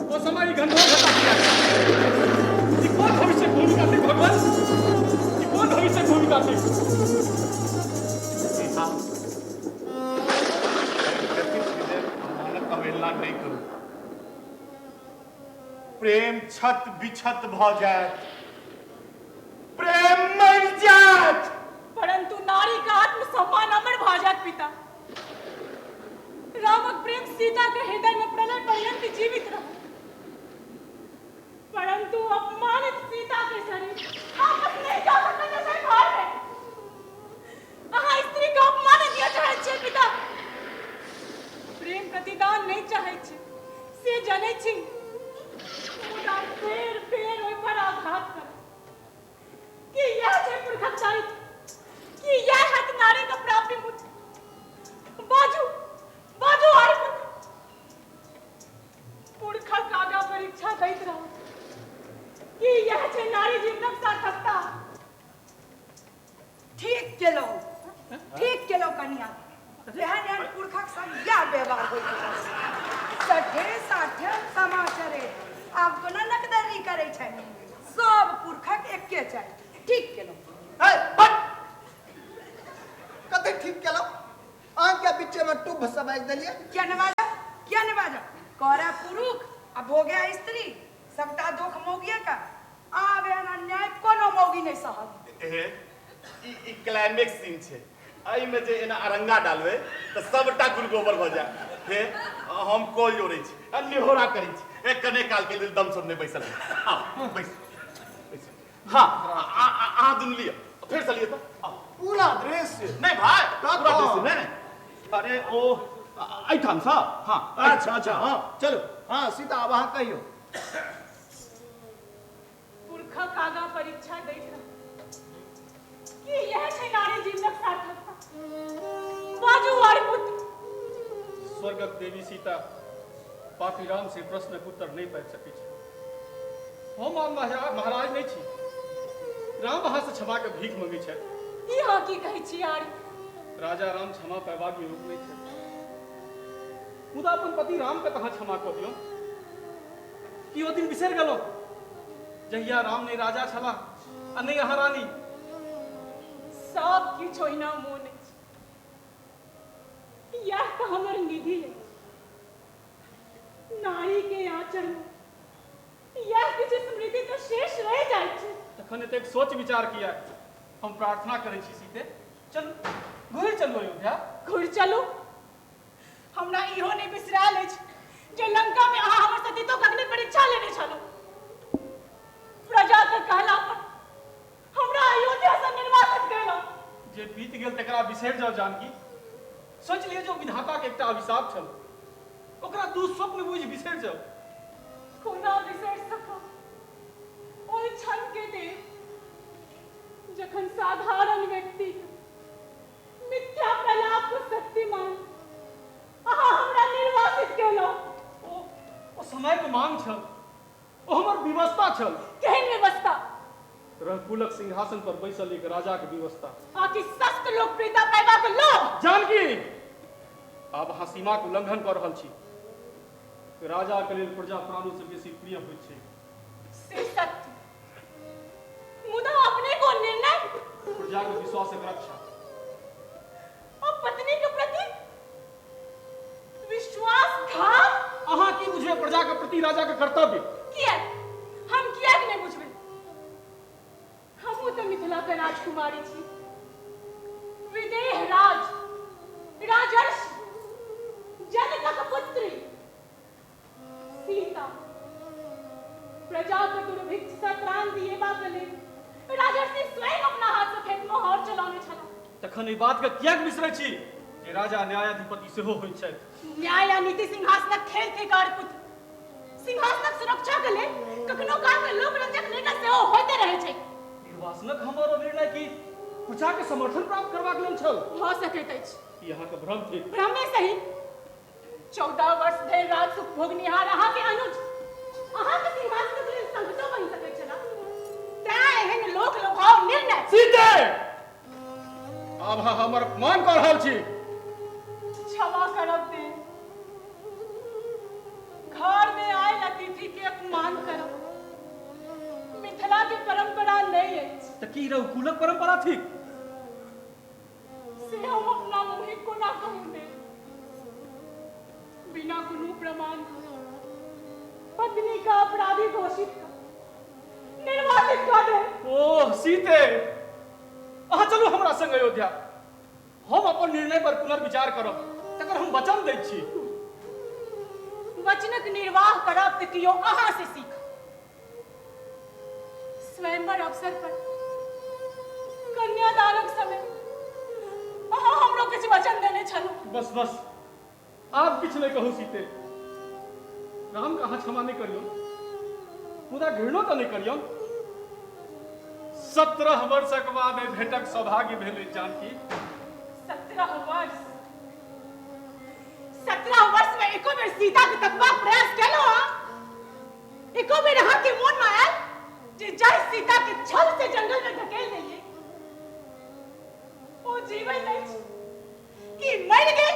ओ समय गंधर्व हटा दिया ई कौन भविष्य भूमिका थी भगवान ई कौन भविष्य भूमिका थी सीता अवहेलना नहीं करू प्रेम छत बिछत भ जायत प्रेम मर जायत परंतु नारी का आत्मसम्मान अमर भ जायत पिता रामक प्रेम सीता के हृदय में प्रलय पर्यंत जीवित रह परंतु अपमानित सीता के शरीर आपस नहीं जा सकते से भार है अहाँ स्त्री का अपमान दिया चाहे छे पिता प्रेम प्रतिदान नहीं चाहे छे से जने छी मुदा फेर फेर ओइ पर आघात कर कि यह छे पुरखक चारित्र कि यह हत नारी का प्राप्ति मुझ बाजू बाजू आरे पुरखक आगा परीक्षा दैत रहो कि यह छे नारी जीवनक सार्थकता ठीक केलो कन्या रहन पुरखक संग या व्यवहार होई सठे साठे समाचारे आब तो नकदरी करे छै सब पुरखक एके छै ठीक केलो कते ठीक केलो अहाँ के बीच में टुभ समझ देलिए क्या नवाजा करे पुरुष आ भोगे स्त्री सबटा दुख मौगिए का आबे अन्याय कोनो मौगी नहीं सहब एहे ई क्लाइमेक्स सीन छै एहि में जे एना अरंगा डालबे त सबटा गुड़ गोबर भ जाय हे हम कोल जोड़ै छी निहोरा करै छी एक कने काल के लेल दम सुनने बैसल आ बैस हां आ दुन लियो फिर चलिए तो पूरा दृश्य नहीं भाई पूरा दृश्य नहीं अरे ओ आई ठाम सा हां अच्छा हां चलो हां सीता अब अहाँ कहियो पुरखक आगा परीक्षा दैत रह कि यह छे नारी जीवनक सार्थकता बाजू आरे पुत्र स्वर्गक देवी सीता पापी राम से प्रश्नक उत्तर नहीं पाबि सकै छै हम महाराज नहीं छी राम अहाँ से क्षमा के भीख मांगे छै ई हाँ की कहै छी आरे राजा राम क्षमा पाबाक योग्य नहीं छै मुदा अपन पति राम के कहाँ क्षमा कऽ दियौ कि ओ दिन बिसरि गेलहुँ जहिया राम ने राजा छला आ नहीं अहाँ रानी सब किछु ओहिना मोन अछि यह तो हमर निधि है नारी के आचरण यह किछु स्मृति तो शेष रह जाय छै तखन एतेक सोच विचार किया हम प्रार्थना करै छी सीते चलू घुरि चलू अयोध्या घुरि चलू हमरा इहो नहीं बिसराल अछि जे लंका में अहाँ हमर सतीत्व के अग्नि परीक्षा लेने छलहुँ प्रजा के कहला पर हमरा अयोध्या से निर्वासित केलहुँ जे बीत गेल तकरा बिसरि जाओ जानकी सोच लियौ जो विधाता के एकटा अभिशाप छल ओकरा दुःस्वप्न बुझि बिसरि जाओ कोना बिसरि सकब ओहि क्षण के देव जखन साधारण व्यक्ति मिथ्या प्रलाप को शक्ति मान अहाँ हमरा निर्वासित केलहुँ ओ समय के मांग छल ओ हमर विवशता छल केहन व्यवस्था रघुकुलक सिंहासन पर बैसल एक राजा के व्यवस्था आकि सस्त लोकप्रियता पैदा के लोभ जानकी आब अहाँ सीमा के उल्लंघन कर रहल छी राजा के लेल प्रजा प्राणों से बेसी प्रिय होइत छै से सत्य मुदा अपने को निर्णय प्रजा के विश्वास के रक्षा और पत्नी के प्रति विश्वासघात अहाँ की बुझबे प्रजा के प्रति राजा के कर्तव्य किया हम किया नहीं बुझबे हमू तो मिथिला के राजकुमारी छी विदेह राज राजर्षि जनकक पुत्री तखन ई बात के कियाक बिसरै छी जे राजा न्यायाधिपति सेहो होइ छथि। न्याय आ नीति सिंहासनक खेल थिकार पुत्र। सिंहासनक सुरक्षा के लेल कखनो काल में लोक रंजक निर्णय सेहो होते रहै छै। निर्वासनक हमर निर्णय की प्रजा के समर्थन प्राप्त करबाक लेल छल। भ सकैत अछि। ई अहाँ के भ्रम थिक। भ्रमे सही। 14 वर्ष धरि राज सुख भोगनिहार अहाँ के अनुज अहाँ के सिंहासनक लेल संकटो बनि सकैत छला। तें एहन लोक लोभाव निर्णय। सीते आब अहाँ हमर अपमान कऽ रहल छी। क्षमा करब दे। घर में आयल अतिथि के अपमान करब मिथिला के परंपरा नहीं अछि। त की रघुकुलक परंपरा थिक। से हम अपना मुँहे कोना कहूँ दे। बिना कोनो प्रमाण पत्नी का अपराधी घोषित कर निर्वासित कर दे। ओह सीते अहाँ चलू हमरा संग अयोध्या। हम अपन निर्णय पर पुनर्विचार करब तकर हम वचन दै छी। वचनक निर्वाह करब त कियो अहाँ से सीख। स्वयंवर अवसर पर कन्यादानक समय अहाँ हमरो किछु वचन देने छलू। बस बस आब किछु नहीं कहू सीते। राम का अहाँ क्षमा नहीं करियो मुदा घृणो तो नहीं करियो। 17 वर्षक बाद भेटक सौभाग्य भेल जानकी। 17 वर्ष में एको बेर सीता के तकबाक प्रयास केलो। एको बेर अहाँ के मोन में आयल जे जय सीता के छल से जंगल में धकेल देलिए। ओ जीवन अछि कि मर गए।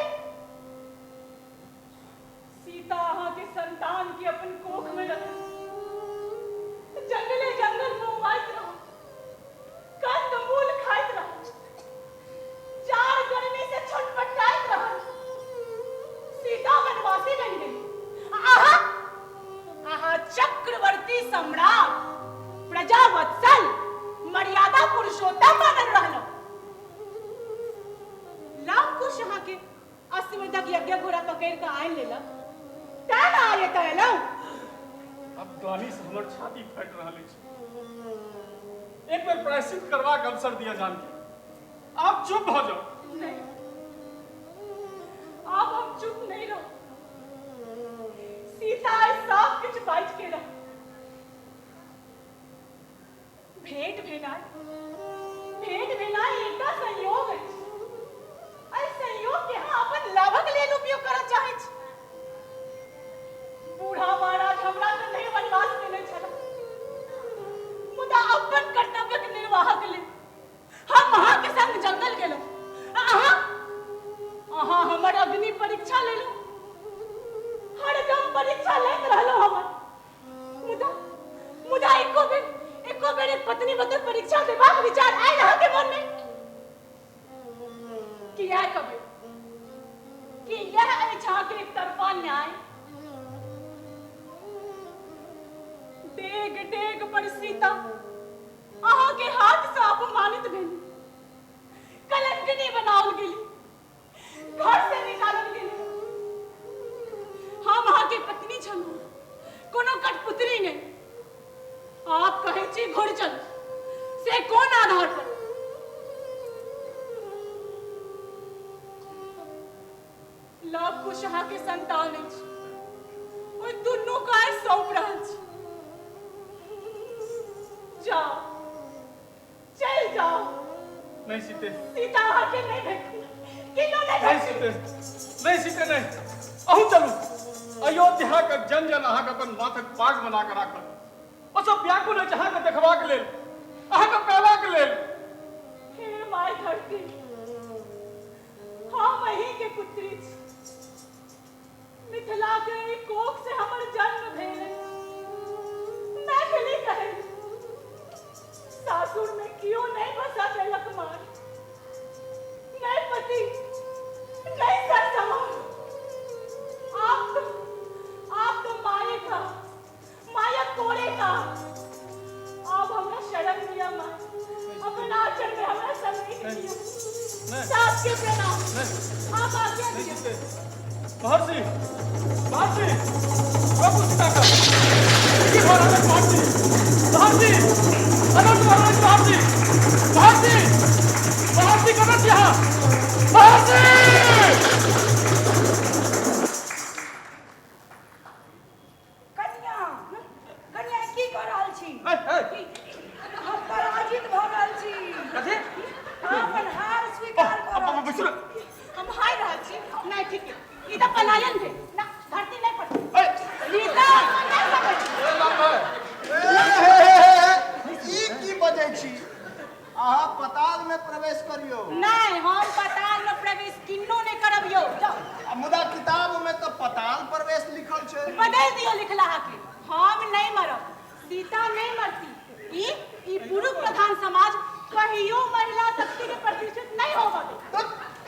सीता अहाँ के संतान के अपन कोख में रख जंगले जंगल में उमाइत रहो कंद मूल खाइत रहो चार गर्मी से छटपटाइत रहो। सीता वनवासी बन गई। आहा चक्रवर्ती सम्राट प्रजावत्सल मर्यादा पुरुषोत्तम बनल रहलो। राम कुश अहाँ के अश्वमेधक यज्ञ घोड़ा पकड़ के आन लेला। ता ना आये त एलो। अब गाली से हमर छाती फट रहल अछि। एक बेर प्रायश्चित करबाक अवसर दिया जानकी। आप चुप भ जाओ। नहीं अब हम चुप नहीं रहो। सीता सब कुछ बाइज के रह। भेंट भेनाई एकटा संयोग अछि। एहि संयोग के हम अपन लाभक लेल उपयोग करऽ चाहै छी। बूढ़ा महाराज हमरा से नहीं वनवास देने छला मुदा अपन कर्तव्यक निर्वाहक लेल हम अहाँ के संग जंगल गेलहुँ। अहाँ हमर अग्नि परीक्षा लेलहुँ। हरदम परीक्षा लैत रहलहुँ हमर। मुदा एको बेर एक पत्नी बतक परीक्षा देबाक विचार आयल अहाँ के मन में। किया कबे कि यह अछि अहाँ के एक तरफा न्याय। डेग डेग पर सीता अहाँ के हाथ से अपमानित भेली कलंकनी बनाओल गेली घर से निकालल गेली। हम अहाँ के पत्नी छलहुँ कोनो कठपुतली नहीं। आप कहे छी घुड़ चल से कोन आधार पर। लव कुश अहाँ के संतान अछि। ओहि दुनू का सौंप रहल छी। जाओ चल जाओ। नहीं सीते। सीता अहाँ के नहीं भेटती। किलो नहीं सीते नहीं। अहू चलू। अयोध्या के जन जन अहाँ के अपन माथक पाग बना के राखल। ओ सब व्याकुल अछि अहाँ के देखबाक लेल अहाँ के पेबाक लेल। हे माय धरती हम अहीं के पुत्री छी। मिथिला के एक कोख से हमर जन्म भेल। मैथिली कहै सासुर में क्यों नहीं बसा देलक मान। नहीं पति नहीं सर समान। आप तो माये का माया कोड़े का। आप हमरा शरण दिया माँ अपना आचरण में हमरा समेट दिया। सास के प्रणाम। आप आज्ञा दीजिए। महर्षि प्रभु सीता का ये महाराज महर्षि अनंत महाराज महर्षि। बहासी कदम यहाँ बहासी कन्या कन्या की कर रहल छी हम पराजित भ रहल छी कथी अपन हार स्वीकार करो हम हार रहल छी नहीं ठीक है ई त पलायन भेल ना धरती नहीं पड़ती सीता नहीं ई की बजै छी अहाँ पताल में प्रवेश करियो नहीं हम पताल में प्रवेश किन्नो नहीं करब यो मुदा किताब में तो पताल प्रवेश लिखल छै बदल दियो लिखला के हम नहीं मरब सीता नहीं मरती ई पुरुष प्रधान समाज कहियो महिला शक्ति के प्रतिष्ठित नहीं होगा तो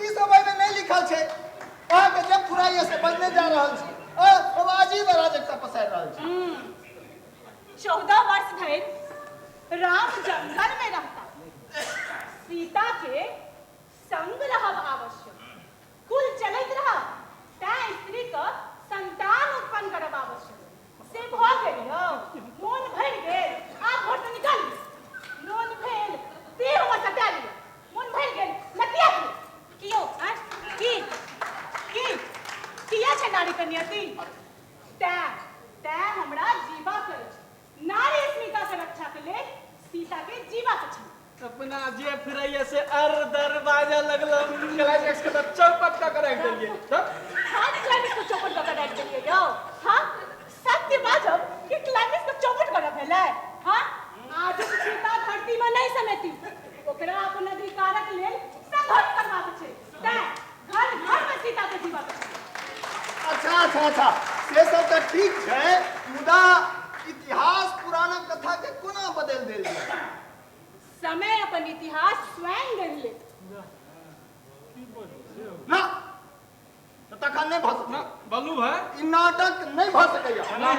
ई समय में नहीं लिखल छै अहाँ के जब फुराइए से बजने जा रहल छी अब अजीब अराजकता पसार रहल छी 14 वर्ष धरि राम जंगल में रहता सीता के संग रहब आवश्यक कुल चलत रहा तै स्त्री का संतान उत्पन्न करब आवश्यक से भ गेलियो मोन भर गेल आप घर से निकल मोन भेल तीर में सटा लियो मोन भर गेल लतिया कियो हैं की किया छै नारी कन्याती तै हमरा जीवा करे नारी अस्मिता के रक्षा के लिए सीता के जीवा के छै अपना जे फिरैया से अर दर बाजा लगल क्लाइमैक्स के तो चौपट का करे देलिए हां क्लाइमैक्स को चौपट का करे देलिए यो हां सत्य बाजब कि क्लाइमैक्स को चौपट कर भेलै हां आज सीता धरती में नहीं समेती ओकरा अपन अधिकारक लेल संघर्ष करबाक छै तै घर में सीता के जीवा के छै अच्छा से सब तो ठीक है मुदा इतिहास पुराना कथा के कोना बदल देल गेल समय अपन इतिहास स्वयं गढ़ ले ना तो तखन नहीं भ सकना बल्लू भाई ई नाटक नहीं भ सकैया नहीं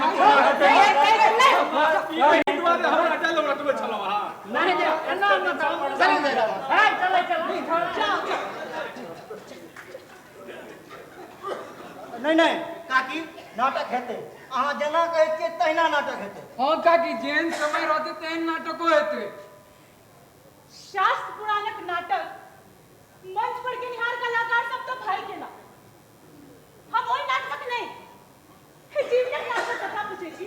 हम हटा लो रटबे चलो हां नहीं दे एना न चल दे हां चल जाओ नहीं काकी नाटक हेते अहाँ जेना कहै छियै तहिना नाटक हेते हाँ काकी जेहन समय रहते तेहन नाटको हेते शास्त्र पुराणक नाटक मंच पर के निहार कलाकार सब तो भय गेला हम ओई नाटक नहीं जीवनक नाटक कथा पूछे छी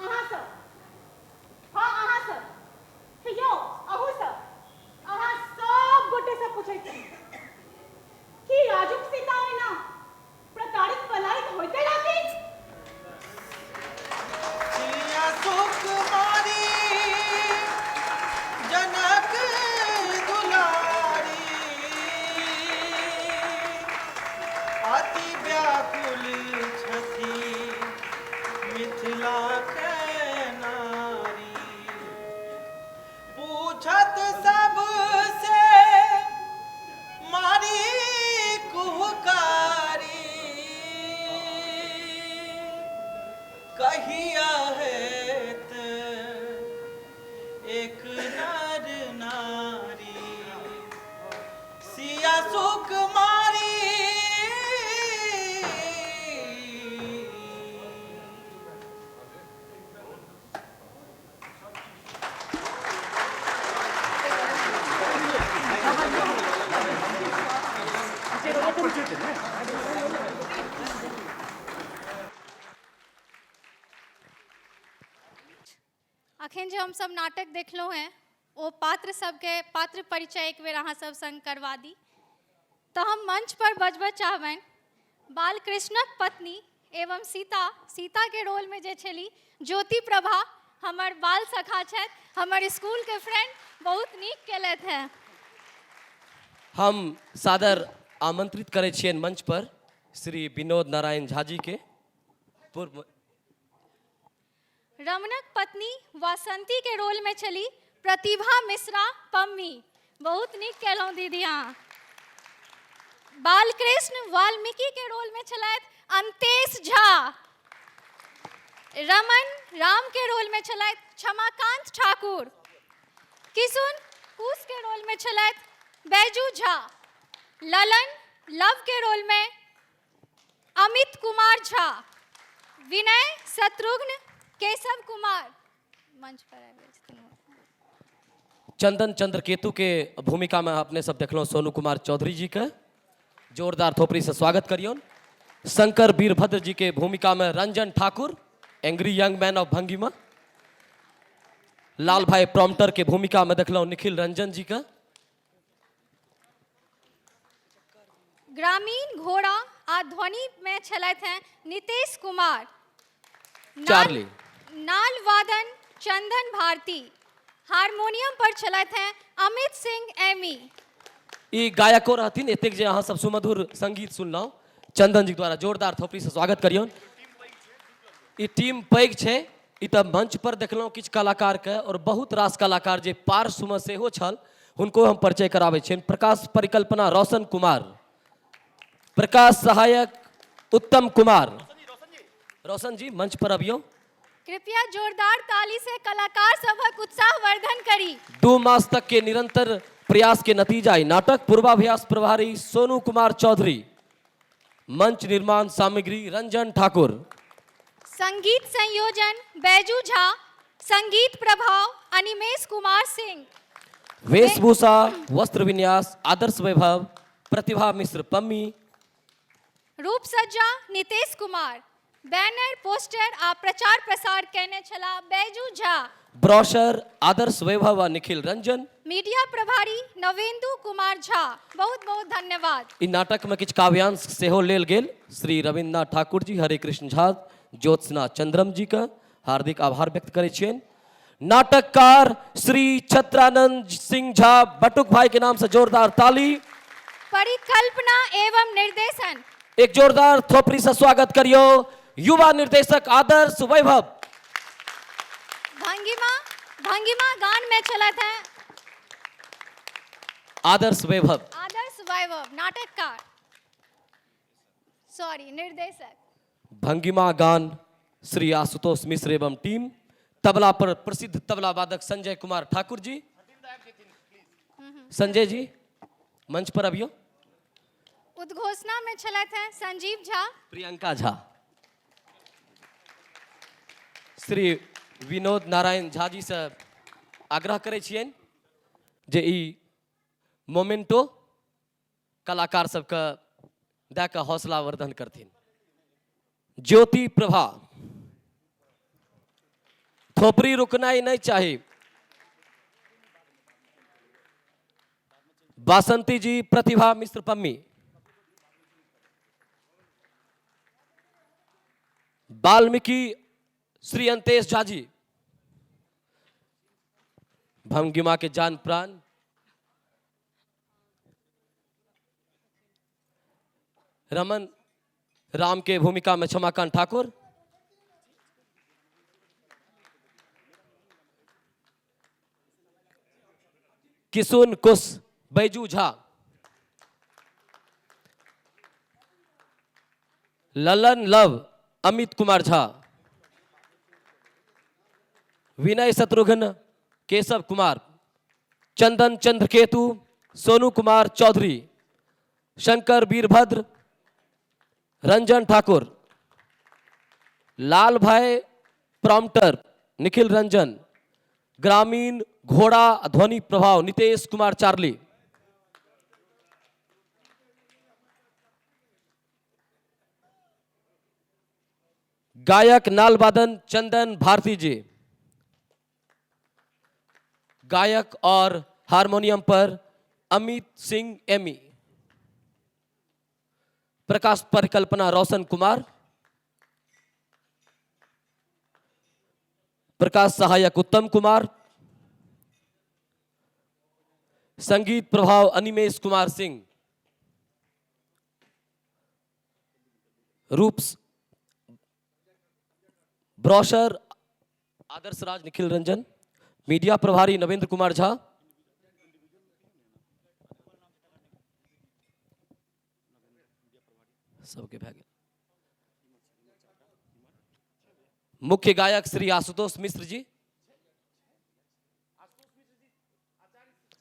अहाँ सब हाँ अहाँ सब यो अहू सब अहाँ सब गोटे से पूछे छी कि राजुक सीता है ना प्रताड़ित पलायित होते लागी सिया सुकुमारी जनक दुलारी अति व्याकुल छथि मिथिला के नारी पूछत सब से मारी कुहकारी कहिया हेत एक नर नारी सिया सुकुमारी अखन जे हम सब नाटक देखलो हैं ओ पात्र सबके पात्र परिचय एक बेर अहाँ सब संग करवा दी तो हम मंच पर बजबऽ चाहबनि बाल कृष्णक पत्नी एवं सीता के रोल में जे छली ज्योति प्रभा हमर बाल सखा छथि हमर स्कूल के फ्रेंड बहुत नीक केलथि हैं। हम सादर आमंत्रित करै छियनि मंच पर श्री विनोद नारायण झा जी के पूर्व रमणक पत्नी वासंती के रोल में चली प्रतिभा मिश्रा पम्मी बहुत नीक केलहुँ दीदी अहाँ। बालकृष्ण वाल्मीकि के रोल में छलथि अंतेश झा। रमन राम के रोल में छलथि क्षमाकांत ठाकुर। किशुन कुश के रोल में छलथि बैजू झा। ललन लव के रोल में अमित कुमार झा। विनय शत्रुघ्न केशव कुमार मंच पर आबि। चंदन चंद्रकेतु के भूमिका में अपने सब देखलो सोनू कुमार चौधरी जी के, जोरदार थोपड़ी से स्वागत करियो। शंकर वीरभद्र जी के भूमिका में Ranjan Thakur, angry young man of भंगिमा। लाल भाई प्रॉम्प्टर के भूमिका में देखलो निखिल रंजन जी का। ग्रामीण घोड़ा आ ध्वनि में छलैत हैं नीतीश कुमार। चार्ली। नाल वादन चंदन भारती। हारमोनियम पर छलैत हैं अमित सिंह एमी। ई गायको रहथिन एतेक जे अहाँ सब सुमधुर संगीत सुनलहुँ। चंदन जी द्वारा जोरदार थोपड़ी से स्वागत करियौन। ई टीम पैघ छै। ई तऽ मंच पर देखलहुँ किछु कलाकार के, और बहुत रास कलाकार जे पार्श्व में सेहो छल हुनको हम परिचय कराबै छियनि। प्रकाश परिकल्पना रोशन कुमार, प्रकाश सहायक उत्तम कुमार। रोशन जी मंच पर अबियो। कृपया जोरदार ताली से कलाकार सभक उत्साह वर्धन करी। 2 मास तक के निरंतर प्रयास के नतीजा ही नाटक। पूर्वाभ्यास प्रभारी सोनू कुमार चौधरी, मंच निर्माण सामग्री रंजन ठाकुर, संगीत संयोजन बैजू झा, संगीत प्रभाव अनिमेश कुमार सिंह, वेशभूषा वस्त्र विन्यास आदर्श वैभव प्रतिभा मिश्र पम्मी, रूप सज्जा नितेश कुमार, बैनर पोस्टर आ प्रचार प्रसार कैने छला बैजू झा, ब्रोशर आदर्श वैभव आ निखिल रंजन, मीडिया प्रभारी नवेंदु कुमार झा। बहुत बहुत धन्यवाद। इ नाटक में किछु काव्यांश सेहो लेल गेल। श्री रविन्द्रनाथ ठाकुर जी, हरे कृष्ण झा, ज्योत्सना चंद्रम जी का हार्दिक आभार व्यक्त करै छियनि। नाटककार श्री छत्रानंद सिंह झा बटुक भाई के नाम से जोरदार ताली। परिकल्पना एवं निर्देशन एक जोरदार थोपड़ी से स्वागत करियो युवा निर्देशक आदर्श वैभव। भंगिमा गान में चलत है आदर्श वैभव। आदर्श वैभव नाटककार, निर्देशक। भंगिमा गान श्री आशुतोष मिश्र एवं टीम। तबला पर प्रसिद्ध तबला वादक संजय कुमार ठाकुर जी। संजय जी मंच पर अभियो। उद्घोषणा में छलत है संजीव झा, प्रियंका झा। श्री विनोद नारायण झा जी से आग्रह करै छियनि जे ई मोमेंटो कलाकार सबके दे के हौसला वर्धन करथिन। ज्योति प्रभा, थोपड़ी रुकनाई नहीं चाहिए। बासंती जी प्रतिभा मिश्र पम्मी, वाल्मीकि श्री अंतेश झा जी, भंगिमा के जान प्राण। रमन राम के भूमिका में क्षमाकांत ठाकुर। किशुन कुश बैजू झा। ललन लव अमित कुमार झा। विनय शत्रुघ्न केशव कुमार। चंदन चंद्रकेतु सोनू कुमार चौधरी। शंकर वीरभद्र रंजन ठाकुर। लाल भाई प्रॉम्प्टर निखिल रंजन। ग्रामीण घोड़ा ध्वनि प्रभाव नितेश कुमार चार्ली। गायक नाल वादन चंदन भारती जी। गायक और हारमोनियम पर अमित सिंह एमी। प्रकाश परिकल्पना रोशन कुमार। प्रकाश सहायक उत्तम कुमार। संगीत प्रभाव अनिमेश कुमार सिंह। रूप ब्रोशर आदर्श राज निखिल रंजन। मीडिया प्रभारी नवेंद्र कुमार झा। सबके भए गेल। मुख्य गायक श्री आशुतोष मिश्र जी।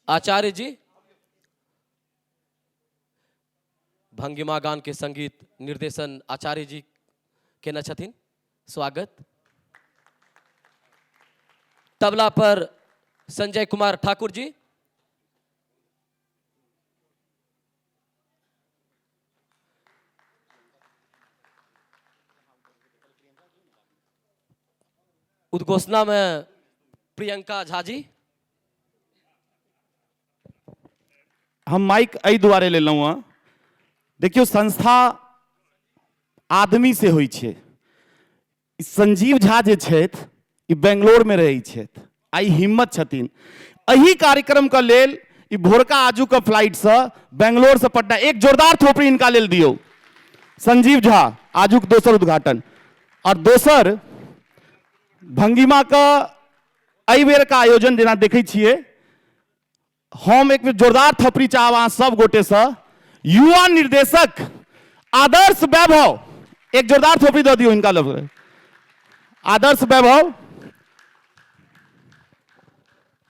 आचार्य जी। भंगिमा गान के संगीत निर्देशन आचार्य जी केने छथिन, स्वागत। तबला पर संजय कुमार ठाकुर जी। उद्घोषणा में प्रियंका झा जी। हम माइक एहि दुआरे लेलहुँ हँ, देखियो संस्था आदमी से होइ छै। संजीव झा जे छथि ई बेंगलोर में रहै छथि, आई हिम्मत छथिन एहि कार्यक्रम के लेल ई भोरका आजू के फ्लाइट से बेंगलोर से पटना। एक जोरदार थोपड़ी इनका लेल दियो। संजीव झा आजू के दोसर उद्घाटन। और दोसर भंगिमा का एहि बेर का आयोजन जेना देखै छियै, हम एक बेर जोरदार थपड़ी चाहब अहाँ सब गोटे से। युवा निर्देशक आदर्श वैभव, एक जोरदार थोपड़ी दऽ दियौ इनका लग। आदर्श वैभव